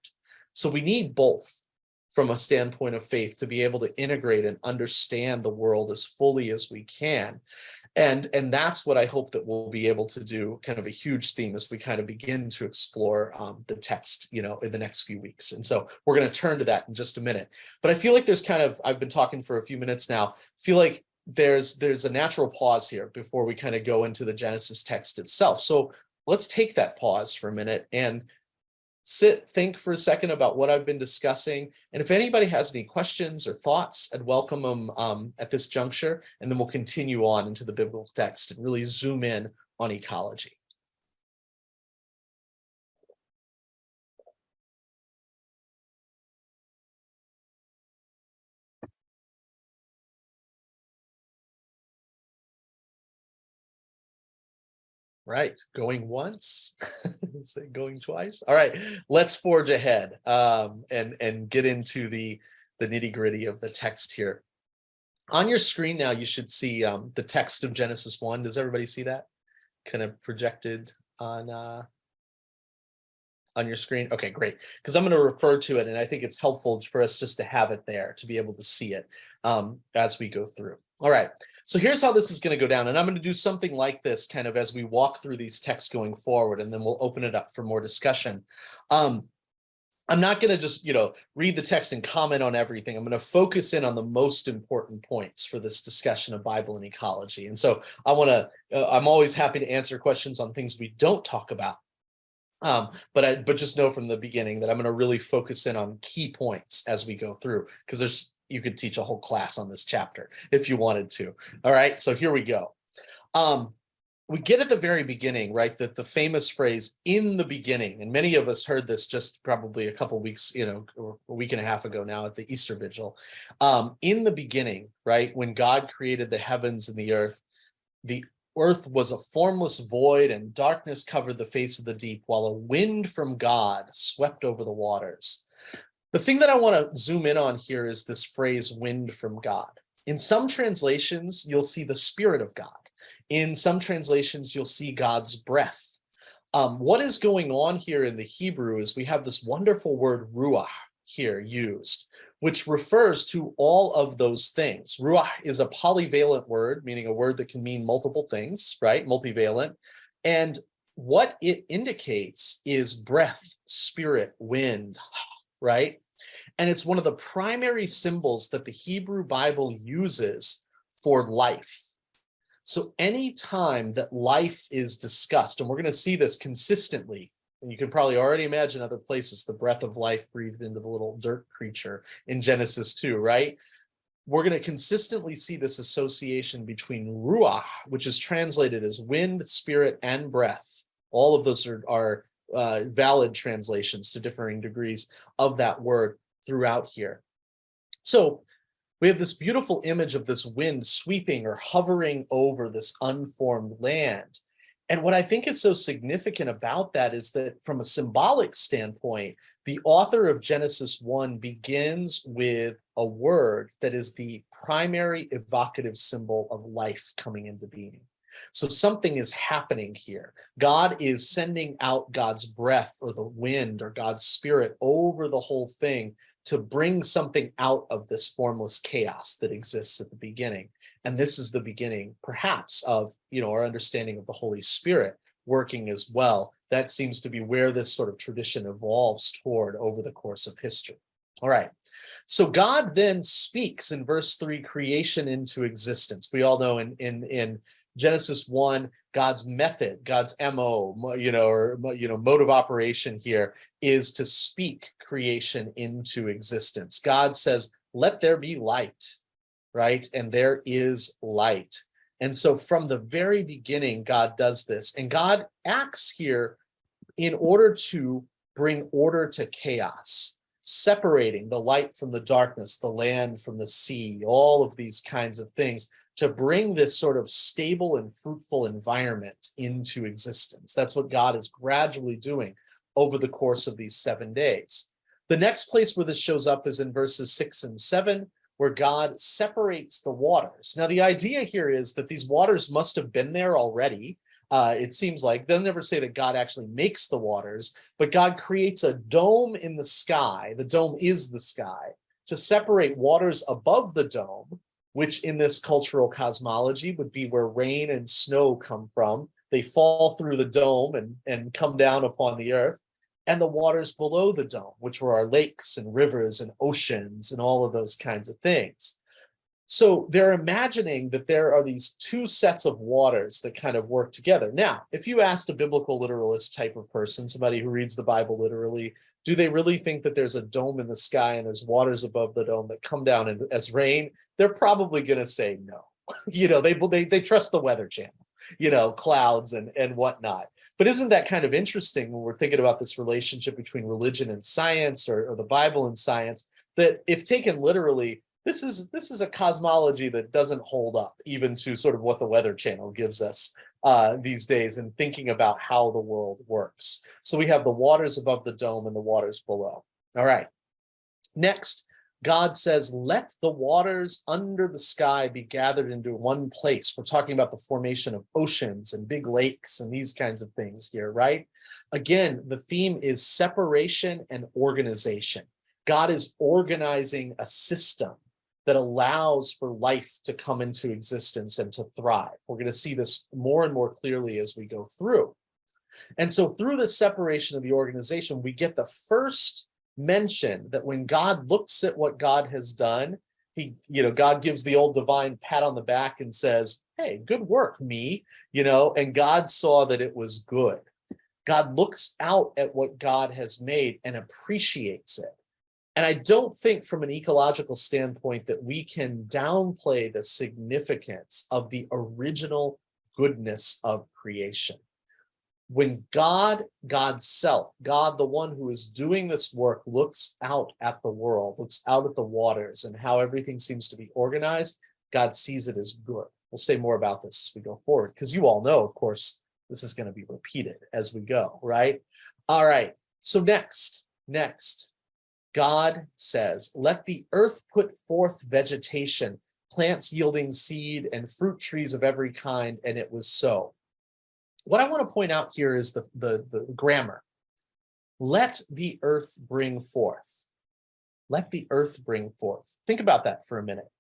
So we need both from a standpoint of faith to be able to integrate and understand the world as fully as we can. And that's what I hope that we'll be able to do, kind of a huge theme as we kind of begin to explore the text, in the next few weeks. And so we're going to turn to that in just a minute. But I feel like there's I've been talking for a few minutes now, feel like there's a natural pause here before we kind of go into the Genesis text itself. So let's take that pause for a minute and think for a second about what I've been discussing. And if anybody has any questions or thoughts, I'd welcome them at this juncture, and then we'll continue on into the biblical text and really zoom in on ecology. Right, going once, say going twice. All right, let's forge ahead and get into the nitty-gritty of the text here. On your screen now, you should see the text of Genesis 1. Does everybody see that? Kind of projected on your screen? Okay, great. Because I'm going to refer to it, and I think it's helpful for us just to have it there, to be able to see it as we go through. All right, so here's how this is going to go down, and I'm going to do something like this kind of as we walk through these texts going forward, and then we'll open it up for more discussion. I'm not going to just, read the text and comment on everything. I'm going to focus in on the most important points for this discussion of Bible and ecology. And so I'm always happy to answer questions on things we don't talk about. But just know from the beginning that I'm going to really focus in on key points as we go through, because you could teach a whole class on this chapter if you wanted to. All right, so here we go. We get at the very beginning, right, that the famous phrase "in the beginning," and many of us heard this just probably a couple weeks, or a week and a half ago now at the Easter Vigil. In the beginning, right, when God created the heavens and the earth was a formless void, and darkness covered the face of the deep, while a wind from God swept over the waters. The thing that I want to zoom in on here is this phrase "wind from God." In some translations, you'll see the Spirit of God. In some translations, you'll see God's breath. What is going on here in the Hebrew is we have this wonderful word ruach here used, which refers to all of those things. Ruach is a polyvalent word, meaning a word that can mean multiple things, right? Multivalent. And what it indicates is breath, spirit, wind, right? And it's one of the primary symbols that the Hebrew Bible uses for life. So any time that life is discussed, and we're going to see this consistently, and you can probably already imagine other places, the breath of life breathed into the little dirt creature in Genesis 2, right? We're going to consistently see this association between ruach, which is translated as wind, spirit, and breath. All of those are valid translations to differing degrees of that word throughout here. So We have this beautiful image of this wind sweeping or hovering over this unformed land. And what I think is so significant about that is that from a symbolic standpoint, the author of Genesis 1 begins with a word that is the primary evocative symbol of life coming into being. So something is happening here. God is sending out God's breath or the wind or God's spirit over the whole thing to bring something out of this formless chaos that exists at the beginning. And this is the beginning, perhaps, of our understanding of the Holy Spirit working as well. That seems to be where this sort of tradition evolves toward over the course of history. All right. So God then speaks in verse 3, creation into existence. We all know in Genesis 1, God's method, God's MO, mode of operation here is to speak creation into existence. God says, let there be light, right? And there is light. And so from the very beginning, God does this. And God acts here in order to bring order to chaos, separating the light from the darkness, the land from the sea, all of these kinds of things, to bring this sort of stable and fruitful environment into existence. That's what God is gradually doing over the course of these 7 days. The next place where this shows up is in verses 6 and 7, where God separates the waters. Now, the idea here is that these waters must have been there already. It seems like they'll never say that God actually makes the waters, but God creates a dome in the sky. The dome is the sky to separate waters above the dome, which in this cultural cosmology would be where rain and snow come from. They fall through the dome and come down upon the earth, and the waters below the dome, which were our lakes and rivers and oceans and all of those kinds of things. So they're imagining that there are these two sets of waters that kind of work together. Now, if you asked a biblical literalist type of person, somebody who reads the Bible literally, do they really think that there's a dome in the sky and there's waters above the dome that come down as rain? They're probably going to say no. They trust the Weather Channel, clouds and whatnot. But isn't that kind of interesting when we're thinking about this relationship between religion and science or the Bible and science, that if taken literally, this is a cosmology that doesn't hold up even to sort of what the Weather Channel gives us these days in thinking about how the world works. So we have the waters above the dome and the waters below. All right. Next, God says, let the waters under the sky be gathered into one place. We're talking about the formation of oceans and big lakes and these kinds of things here, right? Again, the theme is separation and organization. God is organizing a system that allows for life to come into existence and to thrive. We're going to see this more and more clearly as we go through. And so through the separation of the organization, we get the first mention that when God looks at what God has done, God gives the old divine pat on the back and says, hey, good work, me, and God saw that it was good. God looks out at what God has made and appreciates it. And I don't think from an ecological standpoint that we can downplay the significance of the original goodness of creation. When God, God's self, God, the one who is doing this work, looks out at the world, looks out at the waters and how everything seems to be organized, God sees it as good. We'll say more about this as we go forward, because you all know, of course, this is going to be repeated as we go, right? All right. So next, God says, let the earth put forth vegetation, plants yielding seed and fruit trees of every kind, and it was so. What I want to point out here is the grammar. Let the earth bring forth. Let the earth bring forth. Think about that for a minute.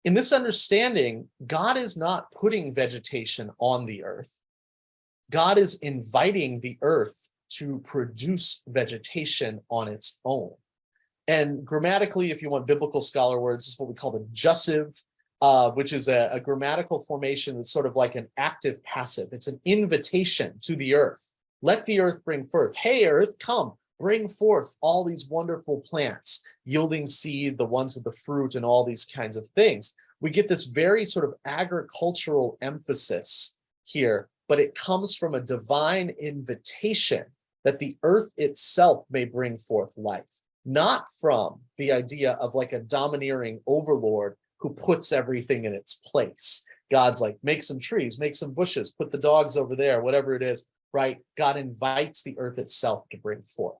In this understanding, God is not putting vegetation on the earth. God is inviting the earth to produce vegetation on its own. And grammatically, if you want biblical scholar words, it's what we call the jussive, which is a grammatical formation that's sort of like an active passive. It's an invitation to the earth. Let the earth bring forth. Hey, earth, come, bring forth all these wonderful plants, yielding seed, the ones with the fruit and all these kinds of things. We get this very sort of agricultural emphasis here, but it comes from a divine invitation that the earth itself may bring forth life. not from the idea of like a domineering overlord who puts everything in its place. God's like, make some trees, make some bushes, put the dogs over there, whatever it is, right? God invites the earth itself to bring forth.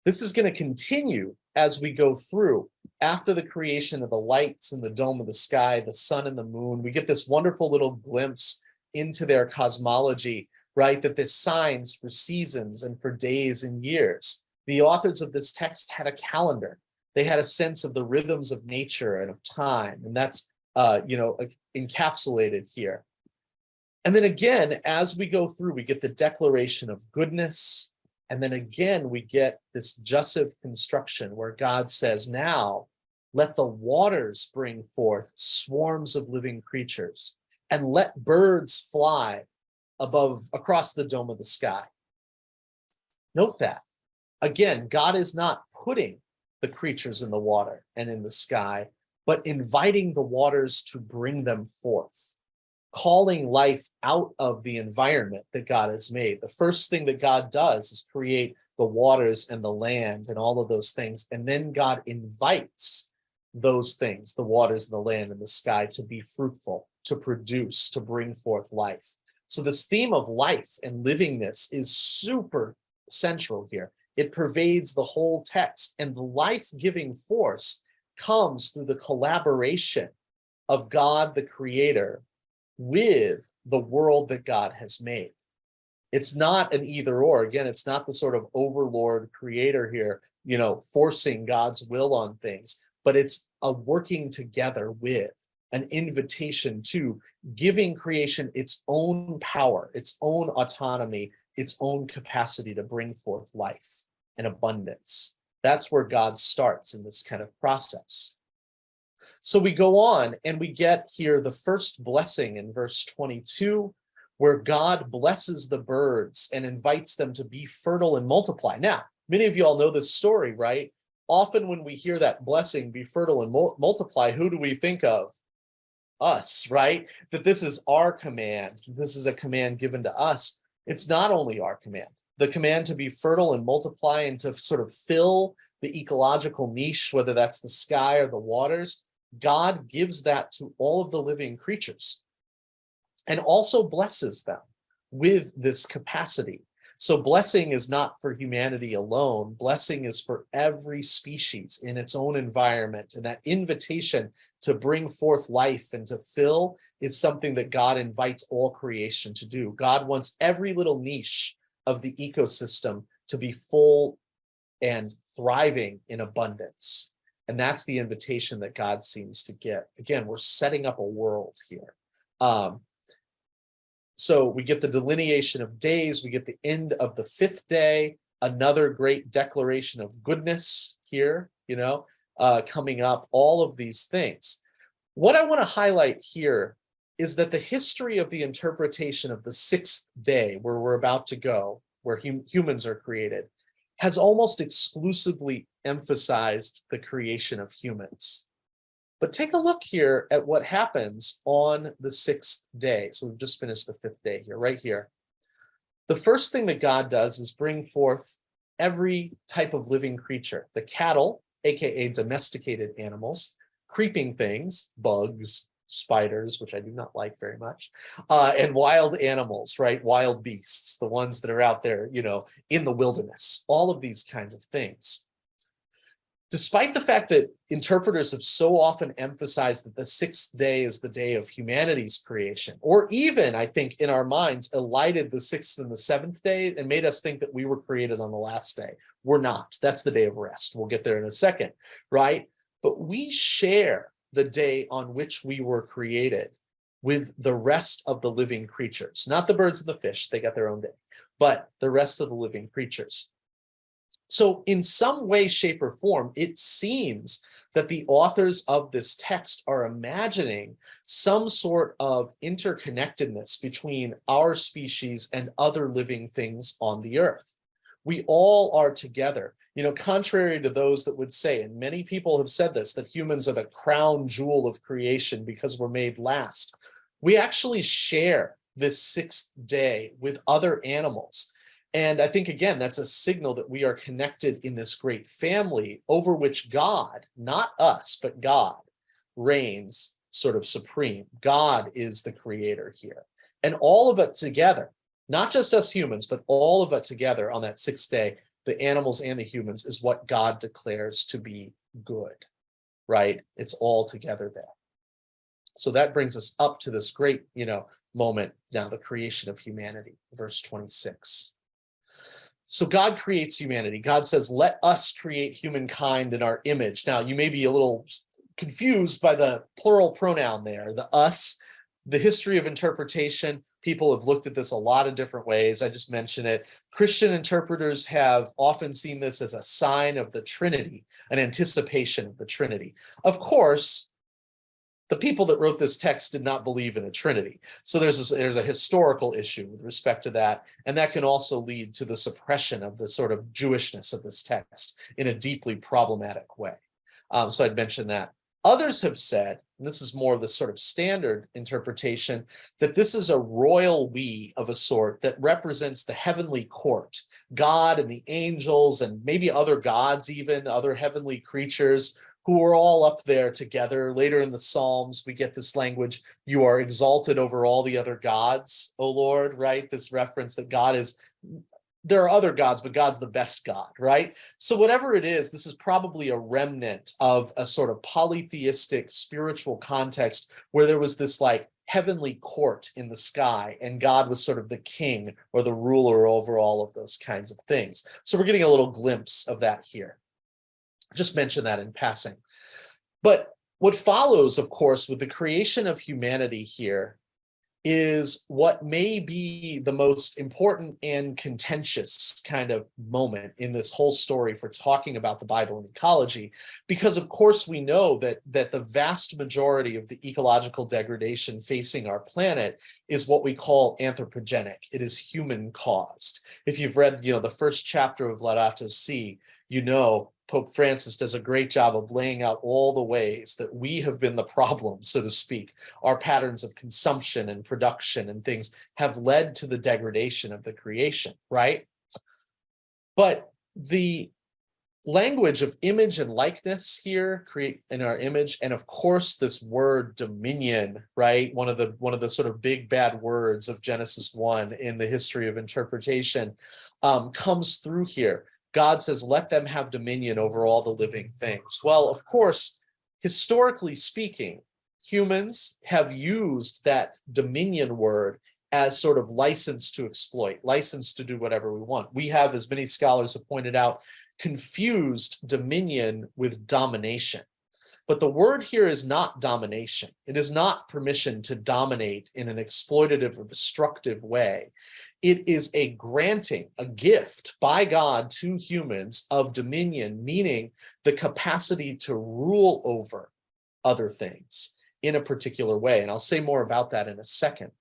This is going to continue as we go through. After the creation of the lights and the dome of the sky, the sun and the moon, we get this wonderful little glimpse into their cosmology, right? That there's signs for seasons and for days and years. The authors of this text had a calendar. They had a sense of the rhythms of nature and of time, and that's encapsulated here. And then again, as we go through, we get the declaration of goodness. And then again, we get this jussive construction where God says, now let the waters bring forth swarms of living creatures, and let birds fly across the dome of the sky. Note that. Again, God is not putting the creatures in the water and in the sky, but inviting the waters to bring them forth, calling life out of the environment that God has made. The first thing that God does is create the waters and the land and all of those things. And then God invites those things, the waters and the land and the sky, to be fruitful, to produce, to bring forth life. So this theme of life and livingness is super central here. It pervades the whole text, and the life-giving force comes through the collaboration of God, the creator, with the world that God has made. It's not an either or. Again, it's not the sort of overlord creator here, forcing God's will on things, but it's a working together with, an invitation to, giving creation its own power, its own autonomy, its own capacity to bring forth life and abundance. That's where God starts in this kind of process. So we go on and we get here the first blessing in verse 22, where God blesses the birds and invites them to be fertile and multiply. Now, many of you all know this story, right? Often when we hear that blessing, be fertile and multiply, who do we think of? Us, right? That this is our command. This is a command given to us. It's not only our command. The command to be fertile and multiply and to sort of fill the ecological niche, whether that's the sky or the waters, God gives that to all of the living creatures and also blesses them with this capacity. So blessing is not for humanity alone. Blessing is for every species in its own environment. And that invitation to bring forth life and to fill is something that God invites all creation to do. God wants every little niche of the ecosystem to be full and thriving in abundance. And that's the invitation that God seems to give. Again, we're setting up a world here. So we get the delineation of days, we get the end of the fifth day, another great declaration of goodness here, coming up, all of these things. What I want to highlight here is that the history of the interpretation of the sixth day, where we're about to go, where humans are created, has almost exclusively emphasized the creation of humans. But take a look here at what happens on the sixth day. So we've just finished the fifth day here, right here. The first thing that God does is bring forth every type of living creature. The cattle, aka domesticated animals, creeping things, bugs, spiders, which I do not like very much, and wild animals, right? Wild beasts, the ones that are out there, in the wilderness, all of these kinds of things. Despite the fact that interpreters have so often emphasized that the sixth day is the day of humanity's creation, or even, I think, in our minds, elided the sixth and the seventh day and made us think that we were created on the last day. We're not. That's the day of rest. We'll get there in a second, right? But we share the day on which we were created with the rest of the living creatures, not the birds and the fish, they got their own day, but the rest of the living creatures. So in some way, shape, or form, it seems that the authors of this text are imagining some sort of interconnectedness between our species and other living things on the earth. We all are together. Contrary to those that would say, and many people have said this, that humans are the crown jewel of creation because we're made last. We actually share this sixth day with other animals. And I think, again, that's a signal that we are connected in this great family over which God, not us, but God, reigns sort of supreme. God is the creator here. And all of it together, not just us humans, but all of it together on that sixth day, the animals and the humans, is what God declares to be good, right? It's all together there. So that brings us up to this great, moment now, the creation of humanity, verse 26. So God creates humanity. God says, let us create humankind in our image. Now, you may be a little confused by the plural pronoun there, the us. The history of interpretation, people have looked at this a lot of different ways. I just mentioned it. Christian interpreters have often seen this as a sign of the Trinity, an anticipation of the Trinity. Of course, the people that wrote this text did not believe in a Trinity. So there's a historical issue with respect to that. And that can also lead to the suppression of the sort of Jewishness of this text in a deeply problematic way. So I'd mention that. Others have said, and this is more of the sort of standard interpretation, that this is a royal we of a sort that represents the heavenly court, God and the angels and maybe other gods, even other heavenly creatures who are all up there together. Later in the Psalms, we get this language, you are exalted over all the other gods, O Lord, right? This reference that God is, there are other gods, but God's the best God, right? So whatever it is, this is probably a remnant of a sort of polytheistic spiritual context where there was this like heavenly court in the sky and God was sort of the king or the ruler over all of those kinds of things. So we're getting a little glimpse of that here. Just mention that in passing. But what follows, of course, with the creation of humanity here is what may be the most important and contentious kind of moment in this whole story for talking about the Bible and ecology, because of course we know that the vast majority of the ecological degradation facing our planet is what we call anthropogenic. It is human caused. If you've read, the first chapter of Laudato Si, Pope Francis does a great job of laying out all the ways that we have been the problem, so to speak. Our patterns of consumption and production and things have led to the degradation of the creation, right? But the language of image and likeness here, create in our image, and of course this word dominion, right? One of the sort of big bad words of Genesis 1 in the history of interpretation comes through here. God says, let them have dominion over all the living things. Well, of course, historically speaking, humans have used that dominion word as sort of license to exploit, license to do whatever we want. We have, as many scholars have pointed out, confused dominion with domination. But the word here is not domination. It is not permission to dominate in an exploitative or destructive way. It is a granting, a gift by God to humans of dominion, meaning the capacity to rule over other things in a particular way. And I'll say more about that in a second.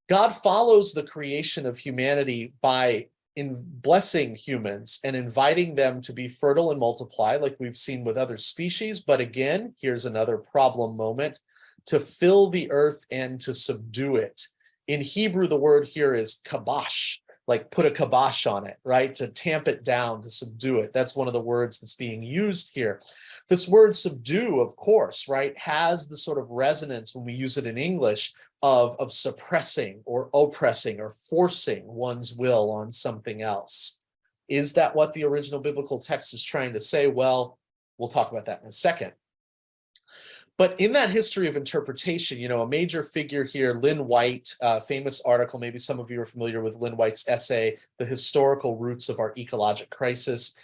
God follows the creation of humanity by blessing humans and inviting them to be fertile and multiply, like we've seen with other species. But again, here's another problem moment: to fill the earth and to subdue it. In Hebrew, the word here is kabosh, like put a kibosh on it, right? To tamp it down, to subdue it. That's one of the words that's being used here. This word subdue, of course, right, has the sort of resonance when we use it in English of suppressing or oppressing or forcing one's will on something else. Is that what the original biblical text is trying to say? Well, we'll talk about that in a second. But in that history of interpretation, a major figure here, Lynn White, famous article, maybe some of you are familiar with Lynn White's essay, The Historical Roots of Our Ecologic Crisis.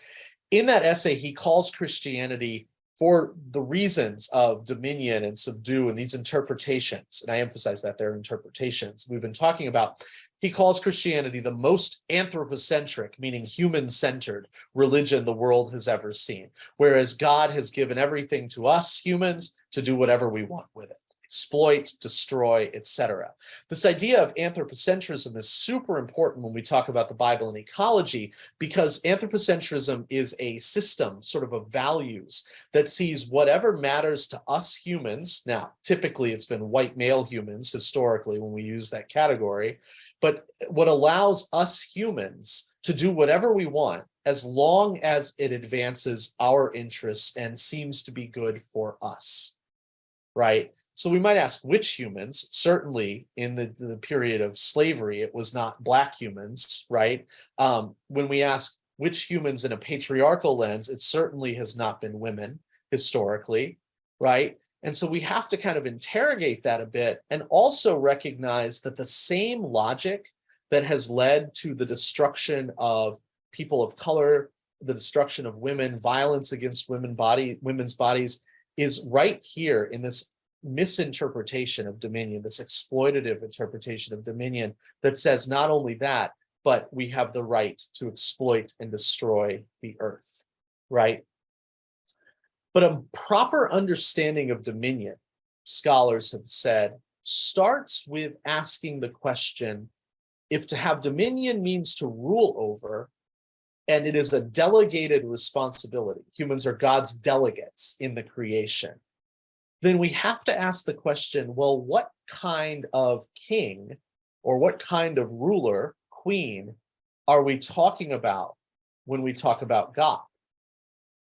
In that essay, he calls Christianity, for the reasons of dominion and subdue and these interpretations, and I emphasize that they're interpretations we've been talking about, he calls Christianity the most anthropocentric, meaning human-centered religion the world has ever seen, whereas God has given everything to us humans to do whatever we want with it. exploit, destroy, etc. This idea of anthropocentrism is super important when we talk about the Bible and ecology, because anthropocentrism is a system sort of values that sees whatever matters to us humans. Now, typically it's been white male humans historically when we use that category, but what allows us humans to do whatever we want as long as it advances our interests and seems to be good for us, right? So we might ask which humans. Certainly in the period of slavery, it was not Black humans, right? When we ask which humans in a patriarchal lens, it certainly has not been women historically, right? And so we have to kind of interrogate that a bit and also recognize that the same logic that has led to the destruction of people of color, the destruction of women, violence against women's bodies is right here in this misinterpretation of dominion, this exploitative interpretation of dominion that says not only that, but we have the right to exploit and destroy the earth, right? But a proper understanding of dominion, scholars have said, starts with asking the question, if to have dominion means to rule over, and it is a delegated responsibility, humans are God's delegates in the creation, then we have to ask the question, well, what kind of king or what kind of ruler, queen, are we talking about when we talk about God?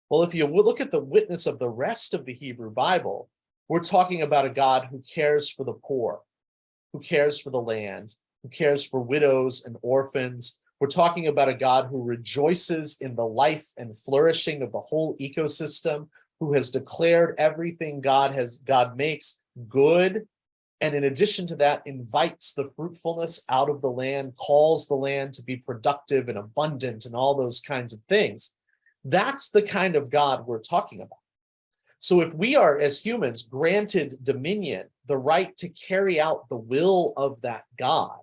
Well, if you look at the witness of the rest of the Hebrew Bible, we're talking about a God who cares for the poor, who cares for the land, who cares for widows and orphans. We're talking about a God who rejoices in the life and flourishing of the whole ecosystem, who has declared everything God makes good, and in addition to that, invites the fruitfulness out of the land, calls the land to be productive and abundant and all those kinds of things. That's the kind of God we're talking about. So if we are, as humans, granted dominion, the right to carry out the will of that God,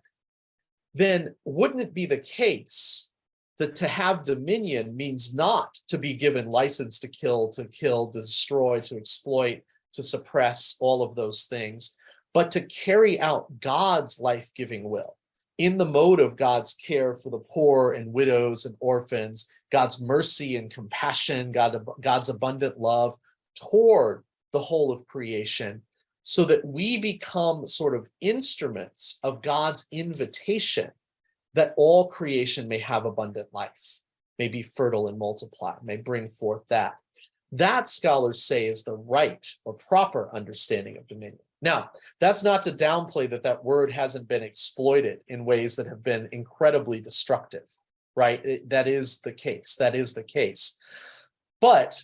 then wouldn't it be the case that to have dominion means not to be given license to kill, to destroy, to exploit, to suppress, all of those things, but to carry out God's life-giving will in the mode of God's care for the poor and widows and orphans, God's mercy and compassion, God's abundant love toward the whole of creation, so that we become sort of instruments of God's invitation that all creation may have abundant life, may be fertile and multiply, may bring forth that. That, scholars say, is the right or proper understanding of dominion. Now, that's not to downplay that word hasn't been exploited in ways that have been incredibly destructive, right? That is the case. That is the case. But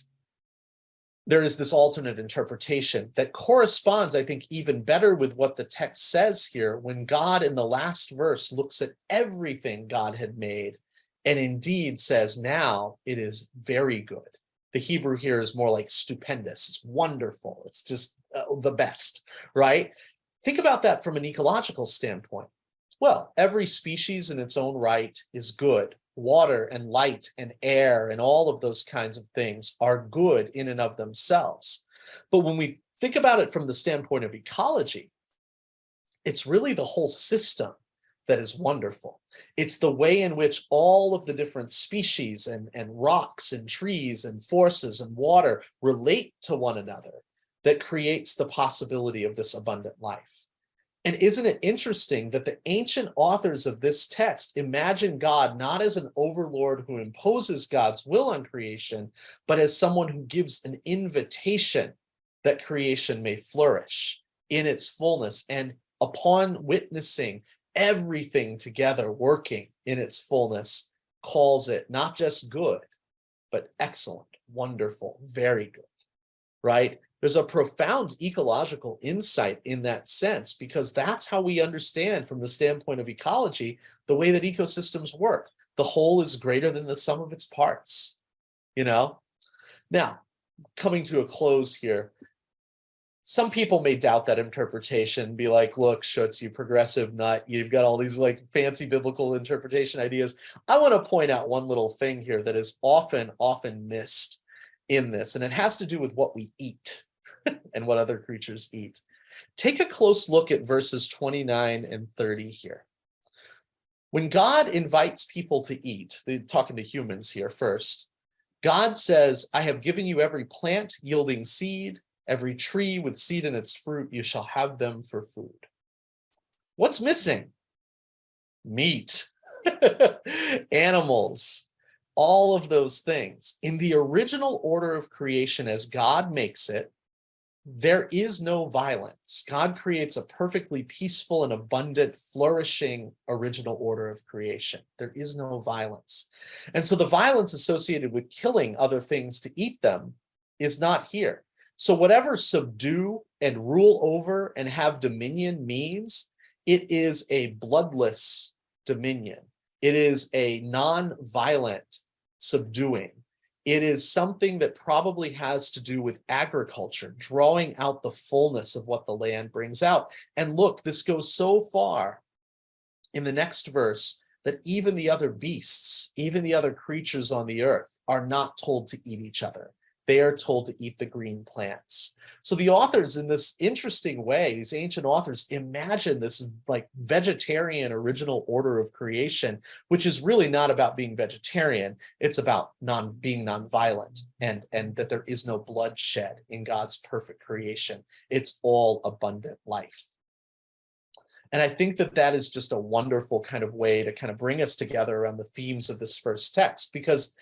there is this alternate interpretation that corresponds, I think, even better with what the text says here when God in the last verse looks at everything God had made and indeed says, now it is very good. The Hebrew here is more like stupendous. It's wonderful. It's just the best, right? Think about that from an ecological standpoint. Well, every species in its own right is good. Water and light and air and all of those kinds of things are good in and of themselves. But when we think about it from the standpoint of ecology, it's really the whole system that is wonderful. It's the way in which all of the different species and rocks and trees and forces and water relate to one another that creates the possibility of this abundant life. And isn't it interesting that the ancient authors of this text imagine God not as an overlord who imposes God's will on creation, but as someone who gives an invitation that creation may flourish in its fullness, and upon witnessing everything together working in its fullness, calls it not just good, but excellent, wonderful, very good, right? There's a profound ecological insight in that sense, because that's how we understand from the standpoint of ecology, the way that ecosystems work. The whole is greater than the sum of its parts, you know? Now, coming to a close here, some people may doubt that interpretation, be like, look, Schutz, you progressive nut, you've got all these like fancy biblical interpretation ideas. I want to point out one little thing here that is often missed in this, and it has to do with what we eat and what other creatures eat. Take a close look at verses 29 and 30 here. When God invites people to eat, they're talking to humans here first, God says, I have given you every plant yielding seed, every tree with seed in its fruit, you shall have them for food. What's missing? Meat, animals, all of those things. In the original order of creation as God makes it, there is no violence. God creates a perfectly peaceful and abundant, flourishing original order of creation. There is no violence. And so the violence associated with killing other things to eat them is not here. So whatever subdue and rule over and have dominion means, it is a bloodless dominion. It is a non-violent subduing. It is something that probably has to do with agriculture, drawing out the fullness of what the land brings out. And look, this goes so far in the next verse that even the other beasts, even the other creatures on the earth are not told to eat each other. They are told to eat the green plants. So the authors, in this interesting way, these ancient authors imagine this like vegetarian original order of creation, which is really not about being vegetarian. It's about being nonviolent and that there is no bloodshed in God's perfect creation. It's all abundant life. And I think that that is just a wonderful kind of way to kind of bring us together around the themes of this first text, because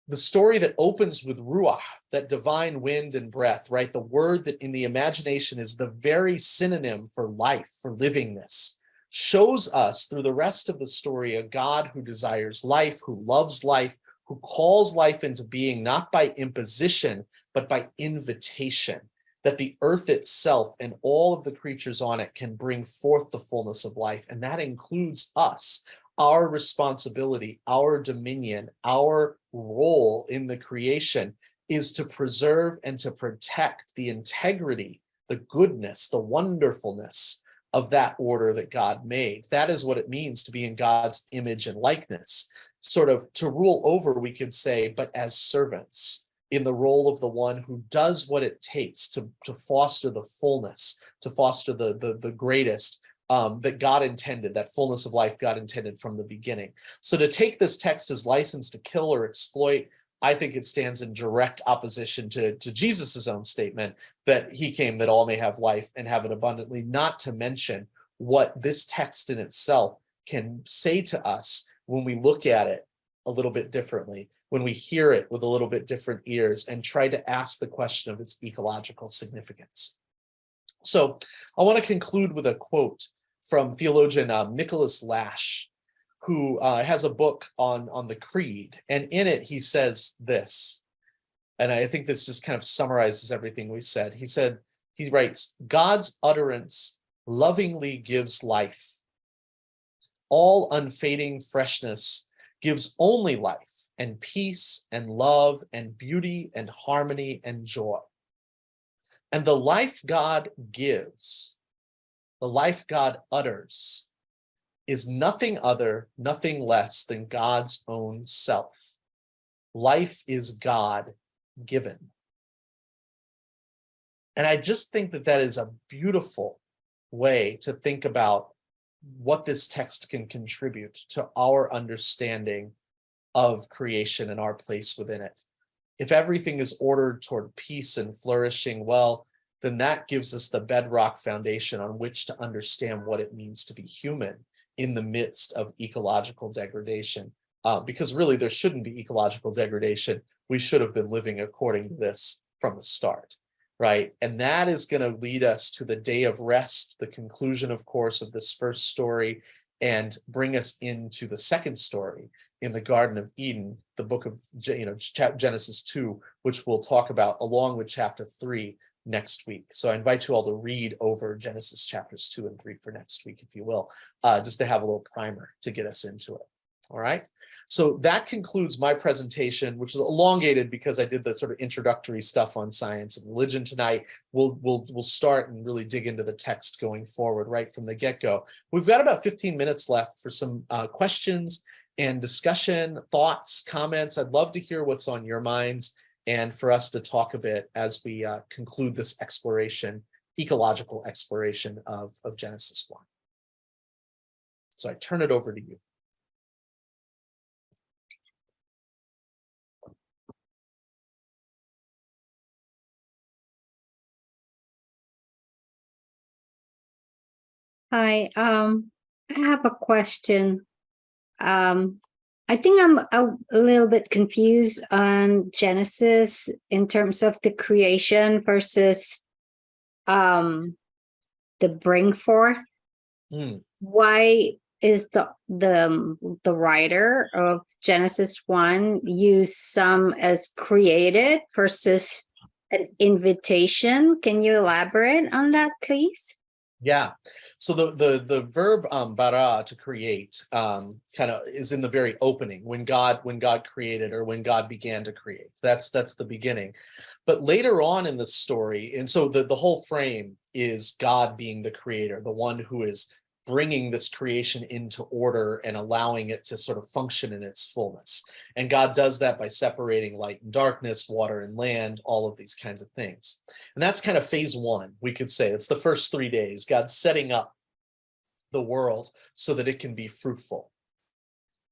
the story that opens with ruach, that divine wind and breath, right? The word that in the imagination is the very synonym for life, for livingness, shows us through the rest of the story a God who desires life, who loves life, who calls life into being, not by imposition, but by invitation, that the earth itself and all of the creatures on it can bring forth the fullness of life. And that includes us. Our responsibility, our dominion, our role in the creation is to preserve and to protect the integrity, the goodness, the wonderfulness of that order that God made. That is what it means to be in God's image and likeness. Sort of to rule over, we could say, but as servants, in the role of the one who does what it takes to foster the fullness, to foster the greatest, that God intended, that fullness of life God intended from the beginning. So to take this text as license to kill or exploit, I think it stands in direct opposition to Jesus's own statement that he came that all may have life and have it abundantly, not to mention what this text in itself can say to us when we look at it a little bit differently, when we hear it with a little bit different ears and try to ask the question of its ecological significance. So I want to conclude with a quote from theologian Nicholas Lash, who has a book on the Creed. And in it, he says this, and I think this just kind of summarizes everything we said. He writes, God's utterance lovingly gives life. All unfading freshness gives only life and peace and love and beauty and harmony and joy. And the life God gives, the life God utters, is nothing other, nothing less than God's own self. Life is God given. And I just think that that is a beautiful way to think about what this text can contribute to our understanding of creation and our place within it. If everything is ordered toward peace and flourishing, well, then that gives us the bedrock foundation on which to understand what it means to be human in the midst of ecological degradation. Because really, there shouldn't be ecological degradation. We should have been living according to this from the start, right? And that is going to lead us to the day of rest, the conclusion, of course, of this first story, and bring us into the second story in the Garden of Eden, the book of Genesis 2, which we'll talk about along with chapter 3 next week. So I invite you all to read over Genesis chapters 2 and 3 for next week, if you will, just to have a little primer to get us into it. All right. So that concludes my presentation, which is elongated because I did the sort of introductory stuff on science and religion tonight. We'll start and really dig into the text going forward right from the get-go. We've got about 15 minutes left for some questions and discussion, thoughts, comments. I'd love to hear what's on your minds and for us to talk a bit as we conclude this exploration ecological exploration of Genesis 1. So I turn it over to you. Hi, I have a question. I think I'm a little bit confused on Genesis in terms of the creation versus the bring forth. Why is the writer of Genesis 1 use some as created versus an invitation? Can you elaborate on that, please? Yeah. So the verb bara, to create, kind of is in the very opening when God created, or when God began to create. That's the beginning. But later on in the story, and so the whole frame is God being the creator, the one who is bringing this creation into order and allowing it to sort of function in its fullness. And God does that by separating light and darkness, water and land, all of these kinds of things. And that's kind of phase one, we could say. It's the first 3 days, God's setting up the world so that it can be fruitful.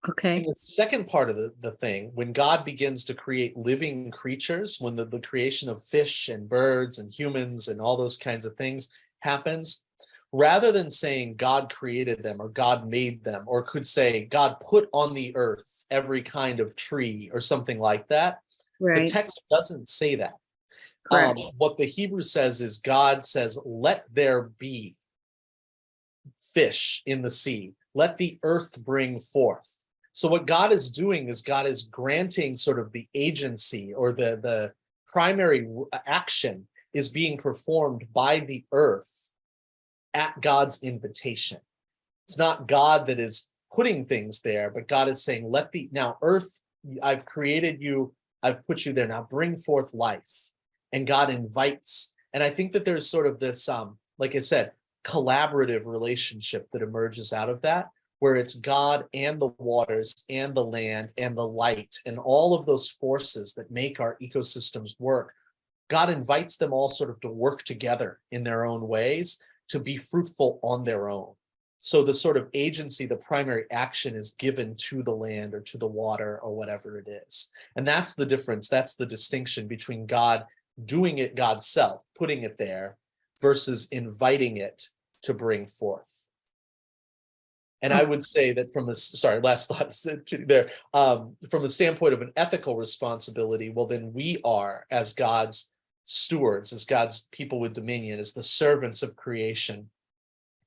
Okay. In the second part of the thing, when God begins to create living creatures, when the creation of fish and birds and humans and all those kinds of things happens, rather than saying God created them or God made them, or could say God put on the earth every kind of tree or something like that, Right. the text doesn't say that. What the Hebrew says is God says, let there be fish in the sea, let the earth bring forth. So what God is doing is God is granting sort of the agency, or the primary action is being performed by the earth at God's invitation. It's not God that is putting things there, but God is saying, now earth, I've created you, I've put you there, now bring forth life. And God invites. And I think that there's sort of this, like I said, collaborative relationship that emerges out of that, where it's God and the waters and the land and the light and all of those forces that make our ecosystems work. God invites them all sort of to work together in their own ways, to be fruitful on their own. So the sort of agency, the primary action, is given to the land or to the water or whatever it is. And that's the difference. That's the distinction between God doing it God's self, putting it there, versus inviting it to bring forth. And I would say that from the, last thought there, from the standpoint of an ethical responsibility, well, then we are, as God's stewards, as God's people with dominion, as the servants of creation,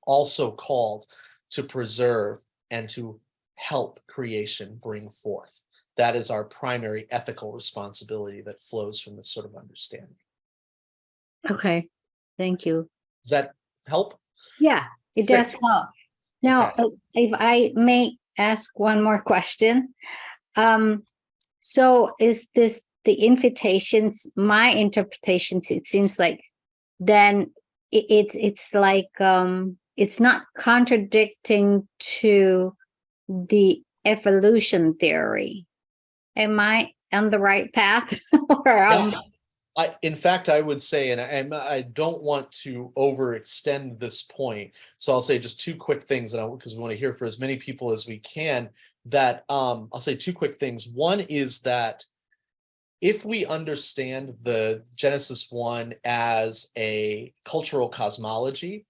also called to preserve and to help creation bring forth. That is our primary ethical responsibility that flows from this sort of understanding. Okay, thank you. Does that help? Yeah, it does help. Now, if I may ask one more question. So is this the invitations, my interpretations, it seems like then it's like it's not contradicting to the evolution theory. Am I on the right path? Or in fact, I would say, and I don't want to overextend this point, so I'll say just two quick things, because we want to hear from as many people as we can, that I'll say two quick things. One is that if we understand the Genesis 1 as a cultural cosmology,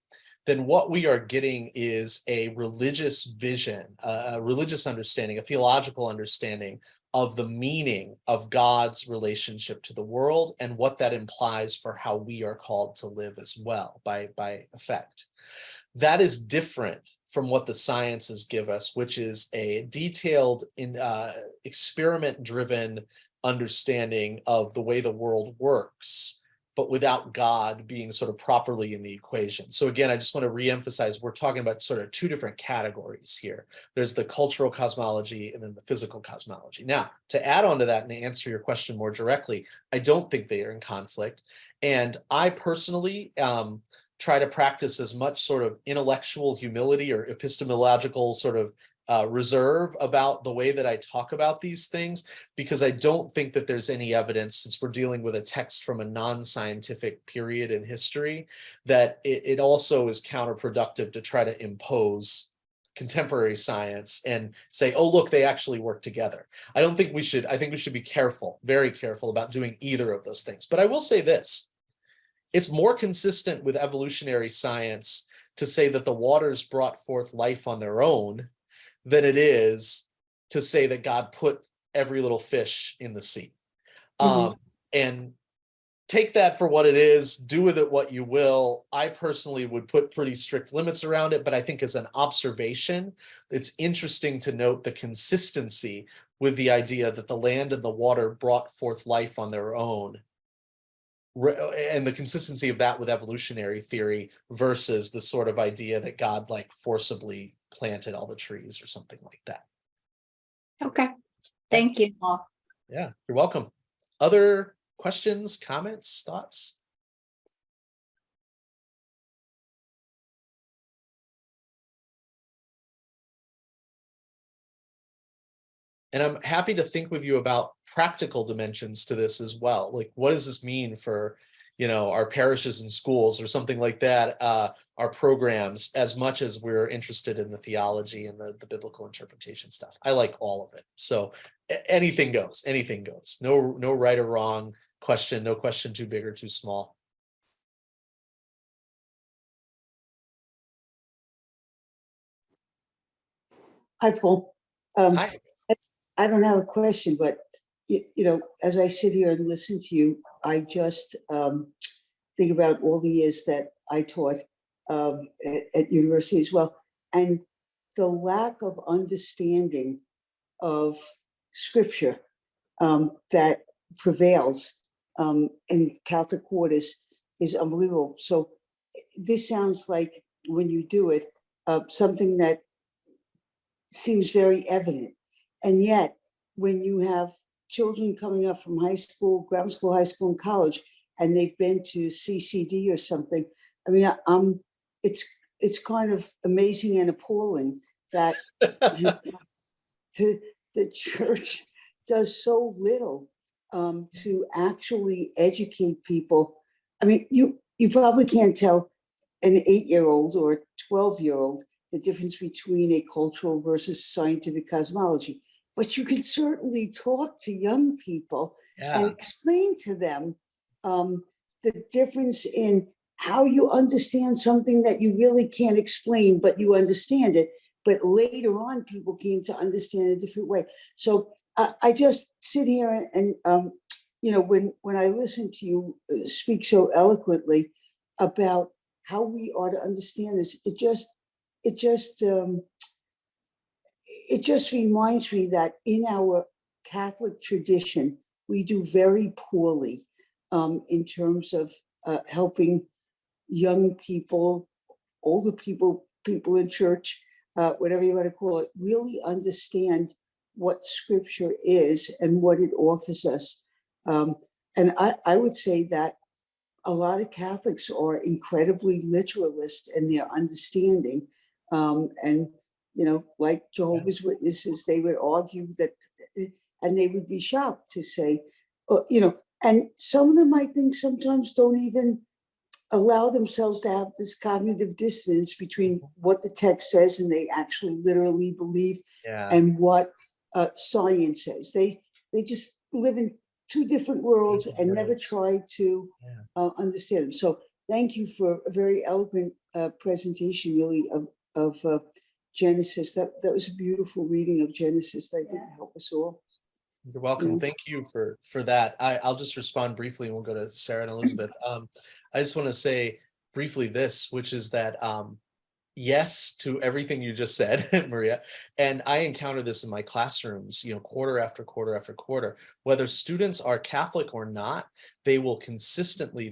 then what we are getting is a religious vision, a religious understanding, a theological understanding of the meaning of God's relationship to the world and what that implies for how we are called to live as well, by effect. That is different from what the sciences give us, which is a detailed, experiment-driven understanding of the way the world works, but without God being sort of properly in the equation. So again, I just want to reemphasize, we're talking about sort of two different categories here. There's the cultural cosmology and then the physical cosmology. Now, to add on to that and answer your question more directly, I don't think they are in conflict. And I personally try to practice as much sort of intellectual humility or epistemological sort of reserve about the way that I talk about these things, because I don't think that there's any evidence, since we're dealing with a text from a non-scientific period in history, that it also is counterproductive to try to impose contemporary science and say, oh, look, they actually work together. I think we should be careful, very careful about doing either of those things. But I will say this, it's more consistent with evolutionary science to say that the waters brought forth life on their own than it is to say that God put every little fish in the sea. And take that for what it is, do with it what you will. I personally would put pretty strict limits around it, but I think as an observation, it's interesting to note the consistency with the idea that the land and the water brought forth life on their own, and the consistency of that with evolutionary theory versus the sort of idea that God like forcibly planted all the trees or something like that. Okay, thank you. Yeah, you're welcome. Other questions, comments, thoughts? And I'm happy to think with you about practical dimensions to this as well. Like, what does this mean for, our parishes and schools or something like that, our programs, as much as we're interested in the theology and the biblical interpretation stuff. I like all of it. So anything goes, anything goes. No right or wrong question, no question too big or too small. Hi, Paul. Hi. I don't have a question, but as I sit here and listen to you, I just think about all the years that I taught at university as well, and the lack of understanding of Scripture that prevails in Catholic quarters is unbelievable. So this sounds like, when you do it, something that seems very evident. And yet, when you have children coming up from high school, grammar school, high school, and college, and they've been to CCD or something, I mean, it's kind of amazing and appalling that the church does so little to actually educate people. I mean, you probably can't tell an 8-year-old or a 12-year-old the difference between a cultural versus scientific cosmology, but you can certainly talk to young people and explain to them the difference in how you understand something that you really can't explain, but you understand it. But later on, people came to understand a different way. So I just sit here and when I listen to you speak so eloquently about how we are to understand this, it just reminds me that in our Catholic tradition, we do very poorly in terms of helping young people, older people, people in church, whatever you want to call it, really understand what Scripture is and what it offers us. And I would say that a lot of Catholics are incredibly literalist in their understanding. And, like Jehovah's Witnesses, they would argue that, and they would be shocked to say, and some of them, I think, sometimes don't even allow themselves to have this cognitive dissonance between what the text says and they actually literally believe, and what science says. They just live in two different worlds and never try to understand them. So thank you for a very eloquent presentation, really, of Genesis. That was a beautiful reading of Genesis that I think will help us all. You're welcome. Thank you for that. I'll just respond briefly and we'll go to Sarah and Elizabeth. I just want to say briefly this, which is that yes to everything you just said, Maria. And I encounter this in my classrooms, quarter after quarter after quarter. Whether students are Catholic or not, they consistently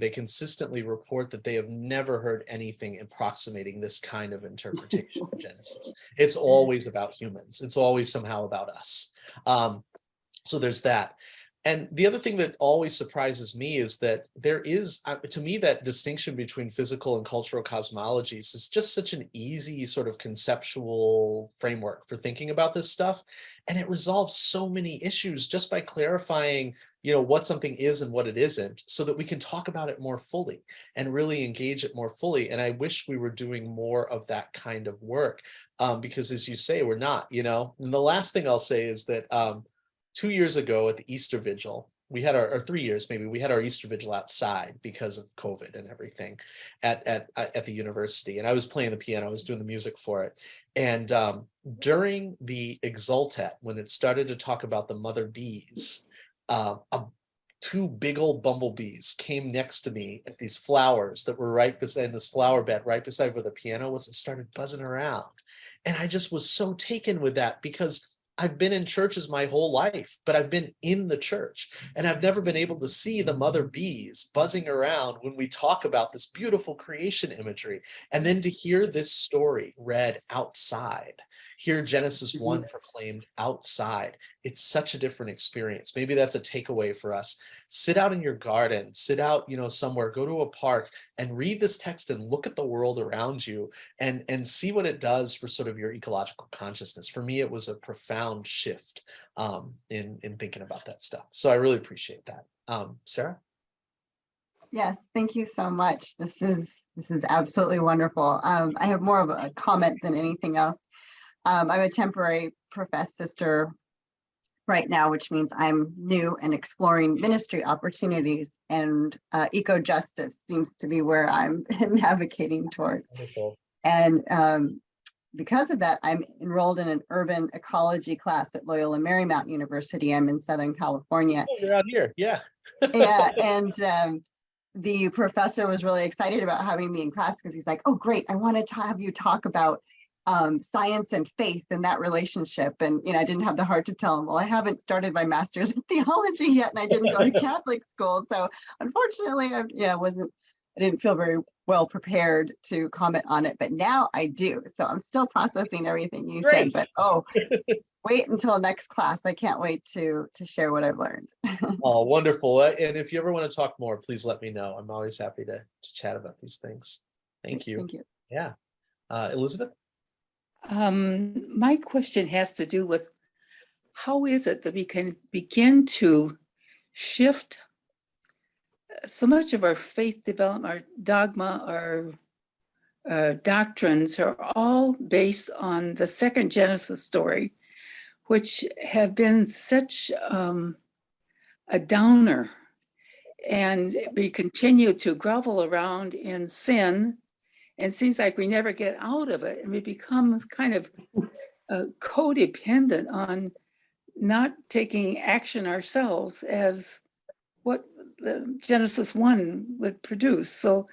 report that they have never heard anything approximating this kind of interpretation of Genesis. It's always about humans. It's always somehow about us. So there's that. And the other thing that always surprises me is that there is, to me, that distinction between physical and cultural cosmologies is just such an easy sort of conceptual framework for thinking about this stuff. And it resolves so many issues just by clarifying, what something is and what it isn't, so that we can talk about it more fully and really engage it more fully. And I wish we were doing more of that kind of work, because as you say, we're not, And the last thing I'll say is that 2 years ago at the Easter Vigil, we had or 3 years maybe, we had our Easter Vigil outside because of COVID and everything at the university. And I was playing the piano, I was doing the music for it. And during the Exultet, when it started to talk about the mother bees, two big old bumblebees came next to me at these flowers that were right beside this flower bed, right beside where the piano was, and started buzzing around. And I just was so taken with that, because I've been in churches my whole life, but I've been in the church, and I've never been able to see the mother bees buzzing around when we talk about this beautiful creation imagery. And then to hear this story read outside, hear Genesis 1 proclaimed outside, it's such a different experience. Maybe that's a takeaway for us. Sit out in your garden, sit out, somewhere, go to a park and read this text and look at the world around you and see what it does for sort of your ecological consciousness. For me, it was a profound shift in thinking about that stuff. So I really appreciate that. Sarah? Yes, thank you so much. This is absolutely wonderful. I have more of a comment than anything else. I'm a temporary professed sister right now, which means I'm new and exploring ministry opportunities, and eco-justice seems to be where I'm navigating towards. Wonderful. And because of that, I'm enrolled in an urban ecology class at Loyola Marymount University. I'm in Southern California. Oh, you're out here, yeah. Yeah, and the professor was really excited about having me in class, because he's like, oh, great, I want to have you talk about science and faith and that relationship. And I didn't have the heart to tell him, well, I haven't started my master's in theology yet, and I didn't go to Catholic school, so unfortunately I didn't feel very well prepared to comment on it, but now I do. So I'm still processing everything you said, but wait until next class. I can't wait to share what I've learned. Oh, wonderful. And if you ever want to talk more, please let me know. I'm always happy to chat about these things. Thank you. Thank you. Yeah. Elizabeth? My question has to do with, how is it that we can begin to shift so much of our faith development, our dogma, our doctrines are all based on the second Genesis story, which have been such a downer. And we continue to grovel around in sin, and it seems like we never get out of it. And we become kind of codependent on not taking action ourselves as what Genesis 1 would produce. So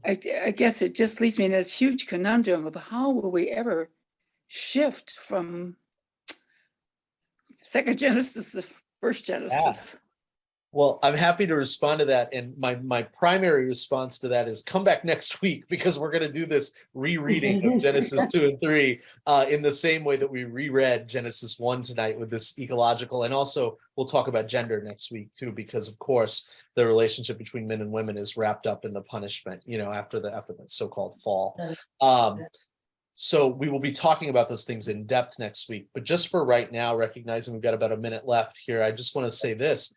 I guess it just leaves me in this huge conundrum of how will we ever shift from second Genesis to first Genesis? Yeah. Well, I'm happy to respond to that. And my primary response to that is come back next week, because we're going to do this rereading of Genesis 2 and 3 in the same way that we reread Genesis 1 tonight with this ecological. And also we'll talk about gender next week too, because of course the relationship between men and women is wrapped up in the punishment, after the so-called fall. So we will be talking about those things in depth next week. But just for right now, recognizing we've got about a minute left here, I just want to say this.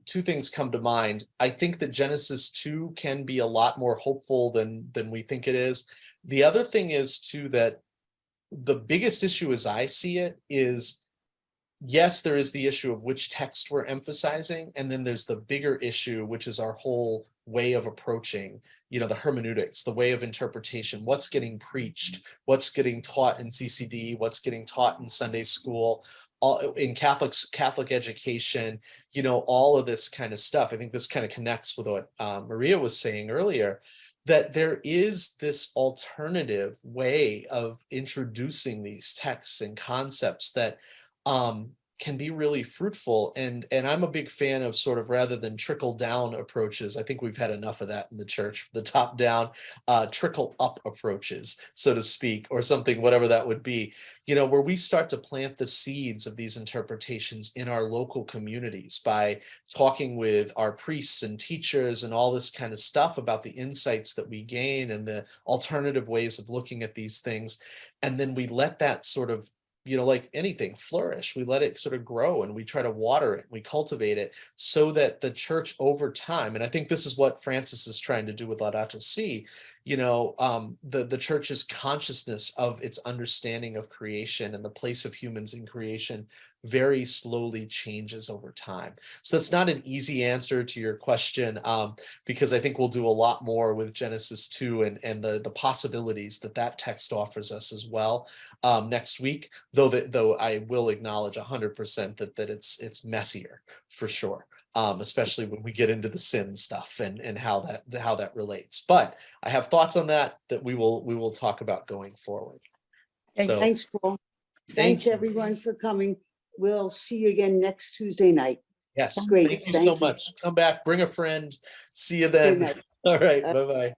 Two things come to mind. I think that Genesis 2 can be a lot more hopeful than we think it is. The other thing is too, that the biggest issue as I see it is, yes, there is the issue of which text we're emphasizing. And then there's the bigger issue, which is our whole way of approaching, the hermeneutics, the way of interpretation, what's getting preached, what's getting taught in CCD, what's getting taught in Sunday school, in Catholic education, all of this kind of stuff. I think this kind of connects with what Maria was saying earlier, that there is this alternative way of introducing these texts and concepts that can be really fruitful. And I'm a big fan of sort of, rather than trickle down approaches, I think we've had enough of that in the church, the top down, trickle up approaches, so to speak, or something, whatever that would be, you know, where we start to plant the seeds of these interpretations in our local communities by talking with our priests and teachers and all this kind of stuff about the insights that we gain and the alternative ways of looking at these things. And then we let that sort of, you know, like anything, flourish. We let it sort of grow, and we try to water it, we cultivate it, so that the church over time, and I think this is what Francis is trying to do with Laudato Si, you know, the church's consciousness of its understanding of creation and the place of humans in creation very slowly changes over time. So that's not an easy answer to your question, because I think we'll do a lot more with Genesis 2 and the possibilities that text offers us as well next week, though I will acknowledge 100% that it's messier for sure. Especially when we get into the sin stuff and how that relates. But I have thoughts on that we will talk about going forward. So Thanks, Paul. thank Thanks, you. everyone, for coming. We'll see you again next Tuesday night. Yes, Great. thank you Thank so you. much. Come back, bring a friend. See you Good then. night. All right, bye-bye.